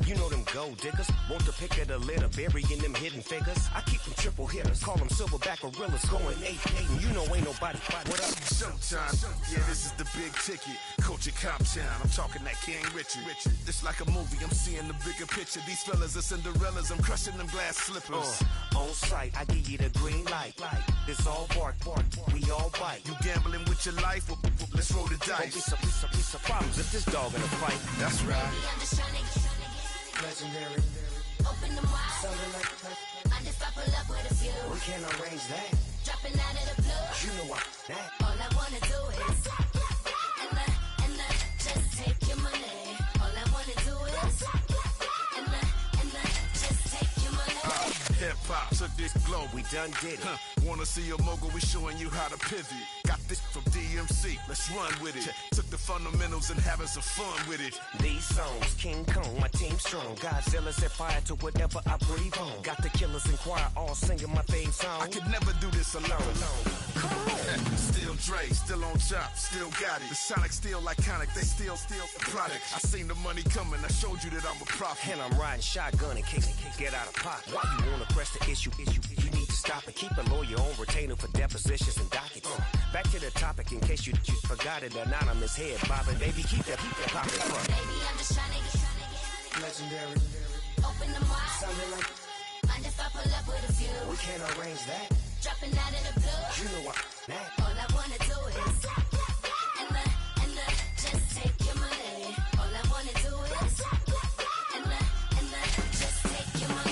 You know them gold diggers. Want to pick at a litter, burying them hidden figures. I keep them triple hitters, call them silverback gorillas, going 8-8. And you know ain't nobody. What up? Showtime. Yeah, this is the big ticket. Culture Cop Town. I'm talking that King Richard. It's like a movie. I'm seeing the bigger picture. These fellas are Cinderellas. I'm crushing them glass slippers. On sight, I give you the green light. It's all bark. We all bite. You gambling with your life? Well, let's roll the dice. Piece of problems if this dog in a fight. That's right. I'm just trying to get Legendary. open them wide. I just pop up with a few. We can't arrange that. Dropping out of the blue. You know what? That. All I wanna do is and just take your money. All I wanna do is and just take your money. Hip hop took this globe. We done did it. Wanna see a mogul? We showing you how to pivot. Got this from DMC, let's run with it. Took the fundamentals and having some fun with it. These songs, King Kong, my team strong. Godzilla set fire to whatever I breathe on. Got the killers in choir all singing my theme song. I could never do this alone. Still Dre, still on top, still got it. The Sonic still iconic, they still the product. I seen the money coming, I showed you that I'm a prophet. And I'm riding shotgun in case get out of pocket. Why you wanna press the issue? You need to stop it. Keep a lawyer on retainer for depositions and dockets. Back to the topic in case you forgot it. Anonymous head bobbing, baby, keep that popping. Baby, I'm just trying to get legendary. Open the mind. Sounding like mind if I pull up with a few. We can't arrange that. Dropping out of the blue. You know what? All I wanna do is and the just take your money. All I wanna do is and the just take your money.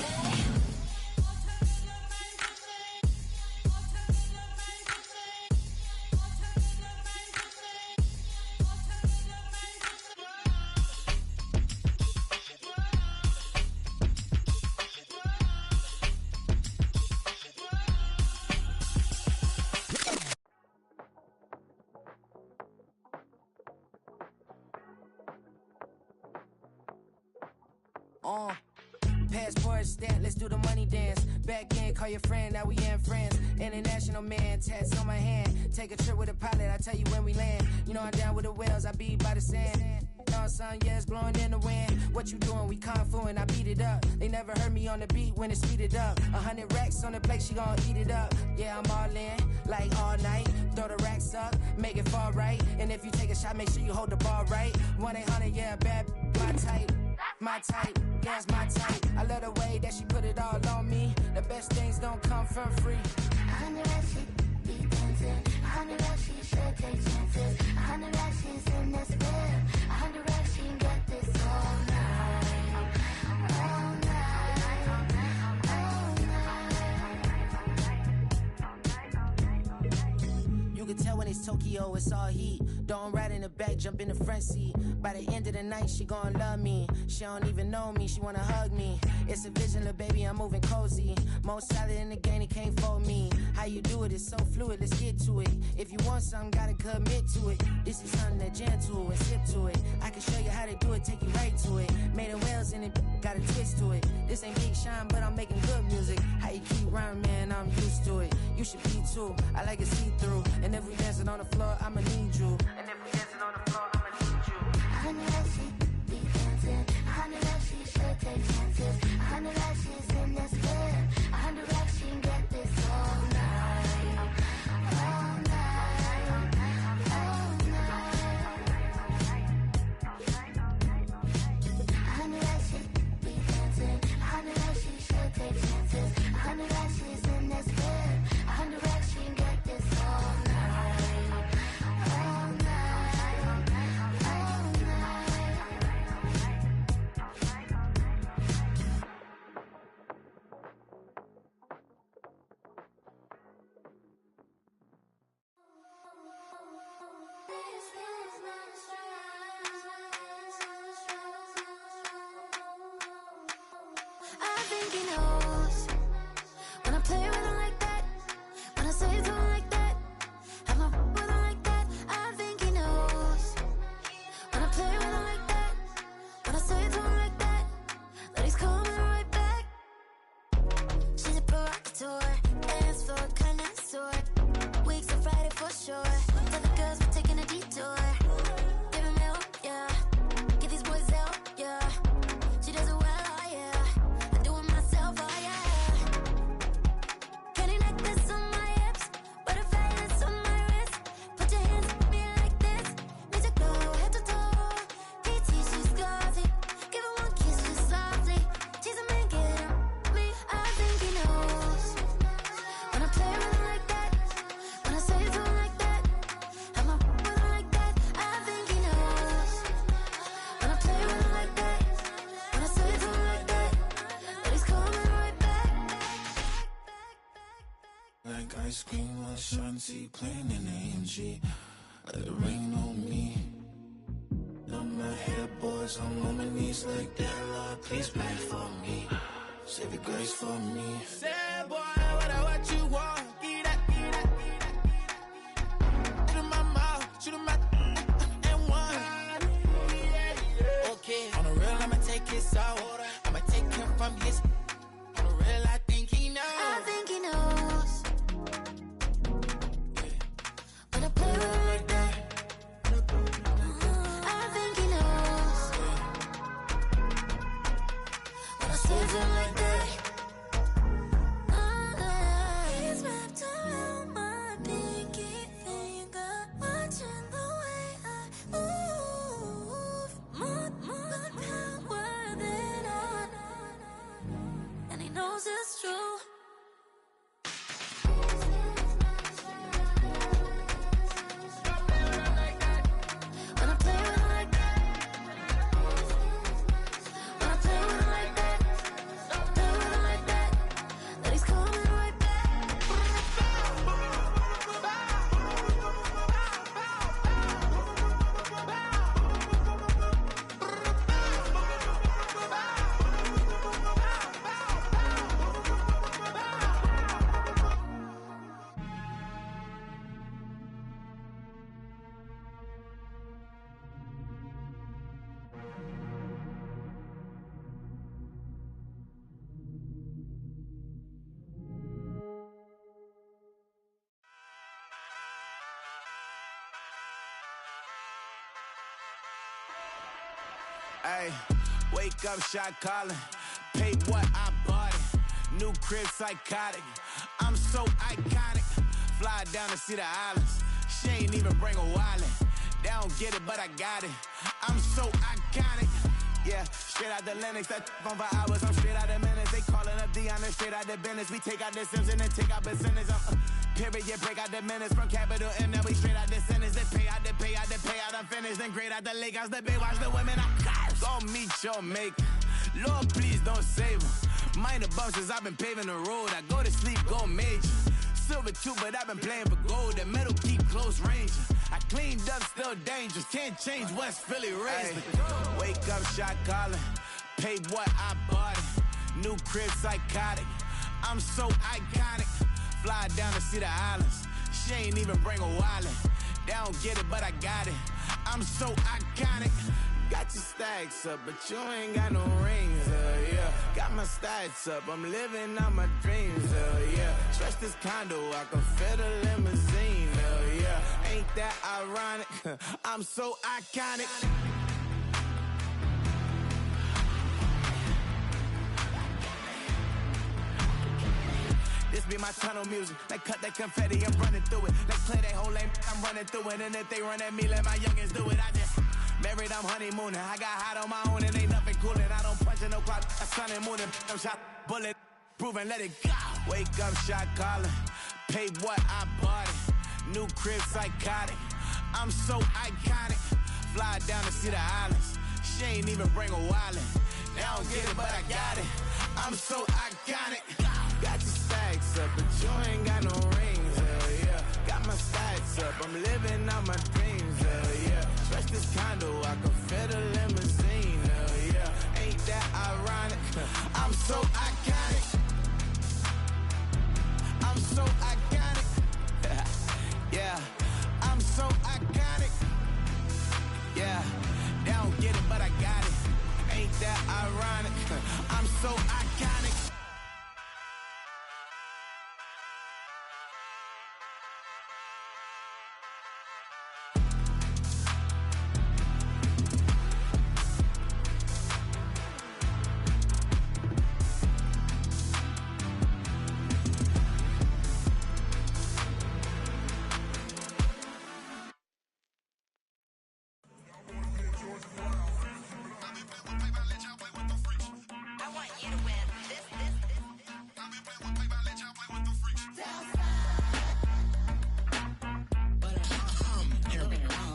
Passport stamp, let's do the money dance. Back in, call your friend, now we in friends. International man, tats on my hand. Take a trip with a pilot, I tell you when we land. You know I'm down with the whales, I be by the sand. On sun, yeah, it's blowing in the wind. What you doing? We kung fu and I beat it up. They never heard me on the beat when it speeded up. 100 racks on the plate, she gon' eat it up. Yeah, I'm all in, like all night. Throw the racks up, make it fall right. And if you take a shot, make sure you hold the ball right. 1-800, yeah, bad, my type. My type, yeah, it's my type. I love the way that she put it all on me. The best things don't come from free. 100 racks, she be dancing. 100 racks, she should take chances. 100 racks, she's in this bed. 100 racks, she can get this all night. All night. All night. You can tell when it's Tokyo, it's all heat. Don't ride in the back, jump in the front seat. By the end of the night, she gon' love me. She don't even know me, she wanna hug me. It's a vision, little baby, I'm moving cozy. Most solid in the game, he can't fold me. How you do it, it's so fluid, let's get to it. If you want something, gotta commit to it. This is something that gentle and sip to it. I can show you how to do it, take you right to it. Made of whales in it, got a twist to it. This ain't Big Shine, but I'm making good music. How you keep rhyming, man, I'm used to it. You should be too, I like it see-through. And if we dancing on the floor, I'ma need you. And if we dancing on the floor, I'ma need you. 100 racks, she be dancing. 100 racks, she should take chances. 100 racks, she's in this bed. 100 racks, she can get this all night. All night. All night. 100 racks, she be dancing. 100 racks, she should take chances. 100 racks, she's in this bed. 100 racks, she can get this all night. All night. I think he knows when I play with him like that, when I say to him like that, have my with him like that. I think he knows when I play with him like that, when I say to him like that, that he's coming right back. She's a provocateur, dance floor connoisseur. Weeks on Friday for sure. Tell the girls we're taking a detour. Give him help, yeah. Get these boys help, yeah. She does it well, oh yeah. I do it myself, oh yeah. Candy necklace on my hips, butterflies on my wrist. Put your hands on me like this. Need to go head to toe. PT, she's glossy. Give her one kiss just softly. She's a man, get him me. I think he knows when I play with him like that, when I say to him like that, have my with him like that. I think he knows when I play with him like that, when I say to him like that, that he's coming right back. Like ice cream on Shanty, playing in AMG. Let it rain on me. On my head, boys, I'm on my knees like that. Lord, please pray for me. Save your grace for me. Say, boy, what you want? Get that, get that, get that. kiss out. I'ma take him from his. On the real, I think he knows. I think he knows. When I play with him like that. I think he knows. When I say to him like that. He's wrapped around my pinky finger, watching the way I move. More power than on. And he knows it's true. When I play with him like that. When I play with him like that. Play with him like that. That he's coming right back. Ay, wake up, shot calling. Paid what I bought it. New crib, psychotic. I'm so iconic. Fly down to see the islands. She ain't even bring a wallet. They don't get it, but I got it. I'm so iconic. Yeah, straight out the Linux, that on for hours, I'm straight out the minutes. They calling up Deanna, straight out the business. We take out the Sims and then take out percentage. Period, break out the minutes from capital M, now we straight out the sentence. They pay out the payout, I'm finished. Then grade out the Lakers, the bay, watch the women, I'm got. Go meet your maker. Lord, please don't save them. Minor bumps as I've been paving the road. I go to sleep, go major. Silver too, but I've been playing for gold. The metal keep close range. I cleaned up, still dangerous. Can't change West Philly raised. Wake up, shot calling. Paid what I bought it. New crib, psychotic. I'm so iconic. Fly down to see the islands. She ain't even bring a wallet. They don't get it, but I got it. I'm so iconic. Got your stacks up, but you ain't got no rings, yeah. Got my stacks up, I'm living out my dreams, yeah. Stretch this condo, I can fit a limousine, yeah. Ain't that ironic? I'm so iconic. This be my tunnel music. Like cut that confetti, I'm running through it. Like play that whole lane, I'm running through it. And if they run at me, let my youngins do it. I just married, I'm honeymooning. I got hot on my own and ain't nothing coolin'. I don't punch in no clock, I sun and moonin'. I'm shot, bullet, proven, let it go. Wake up, shot calling. Paid what I bought it. New crib, psychotic. I'm so iconic. Fly down to see the islands. She ain't even bring a wallet. They don't get it, but I got it. I'm so iconic. Got your stacks up, but you ain't got no rings, yeah. Got my stacks up, I'm living out my dreams, yeah. Stretch this condo, I can fit a limousine, yeah. Ain't that ironic? I'm so iconic. I'm so iconic. Yeah, I'm so iconic. Yeah, they don't get it, but I got it. Ain't that ironic? I'm so iconic.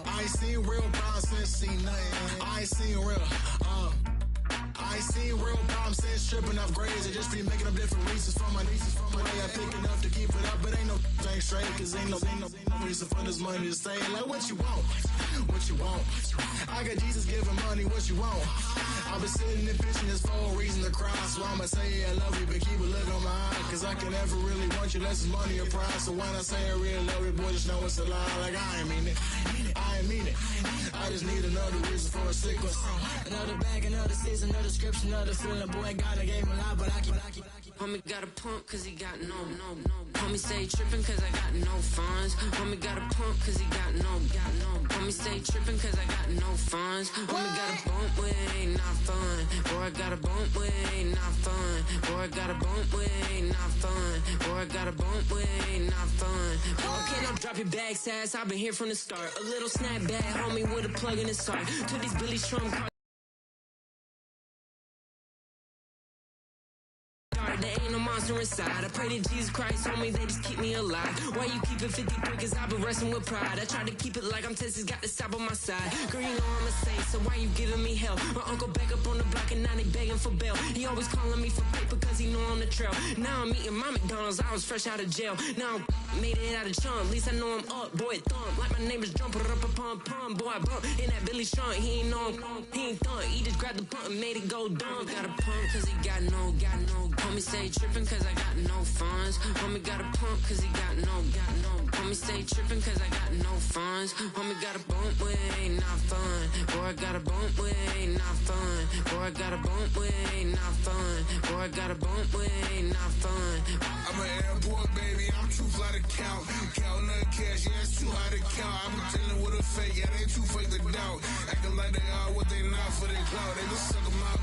I ain't seen real problems since seen nothing. I ain't seen real, I ain't seen real problems since tripping off grades. I just be making up different reasons for my nieces. For my day, I pick enough to keep it up, but ain't no thing straight. Cause ain't no reason for this money to stay. Like what you want? what you want. I got Jesus giving money, what you want. I've been sitting and pitching this for a reason to cry. So I'ma say I love you, but keep a look on my eye. Cause I can never really want you unless it's money or prize. So when I say I really love you, boy, just know it's a lie. Like I ain't mean it. I ain't mean it. I just need another reason for a sequence. Another bag, another season, another description, another feeling. Boy, God, I gave him a lot, but I keep. Homie got a pump cause he got no. Homie stay trippin' cause I got no funds. Homie got a pump cause he got no. Homie stay trippin' cause I got no funds. Homie got a bump with it ain't not fun. Boy, I got a bump with it ain't not fun. Boy, I got a bump with it ain't not fun. Boy, I got a bump with it ain't not fun. Boy, can I drop your bag, sass? I've been here from the start. A little snapback, homie, with a plug in his heart. To these Billy Trump cars. There ain't no monster inside. I pray to Jesus Christ, homie, they just keep me alive. Why you keep it 53? Cause I've been wrestling with pride. I try to keep it like I'm Texas, got the stop on my side. Girl, you know I'm a saint, so why you giving me hell? My uncle back up on the block and now they begging for bail. He always calling me for paper cause he know I'm the trail. Now I'm eating my McDonald's, I was fresh out of jail. Now I'm made it out of chump, at least I know I'm up. Boy, thump, like my neighbors jump, pum. Boy, I bump in that Billy Strong, he ain't know he ain't thump. He just grabbed the pump and made it go dumb. Got a pump cause he got no. Homie stay trippin' cause I got no funds. Homie got a pump cause he got no. Homie stay trippin' cause I got no funds. Homie got a bump with it ain't not fun. Boy, I got a bump with it ain't not fun. Boy, I got a bump with it ain't not fun. Boy, I got a bump with it ain't not fun. I'm an airport baby, I'm too fly to count. Counting the cash, yeah, it's too high to count. I'm dealing with a fake, yeah, they too fake to doubt. Acting like they are what they not for their clout. They just suck them out.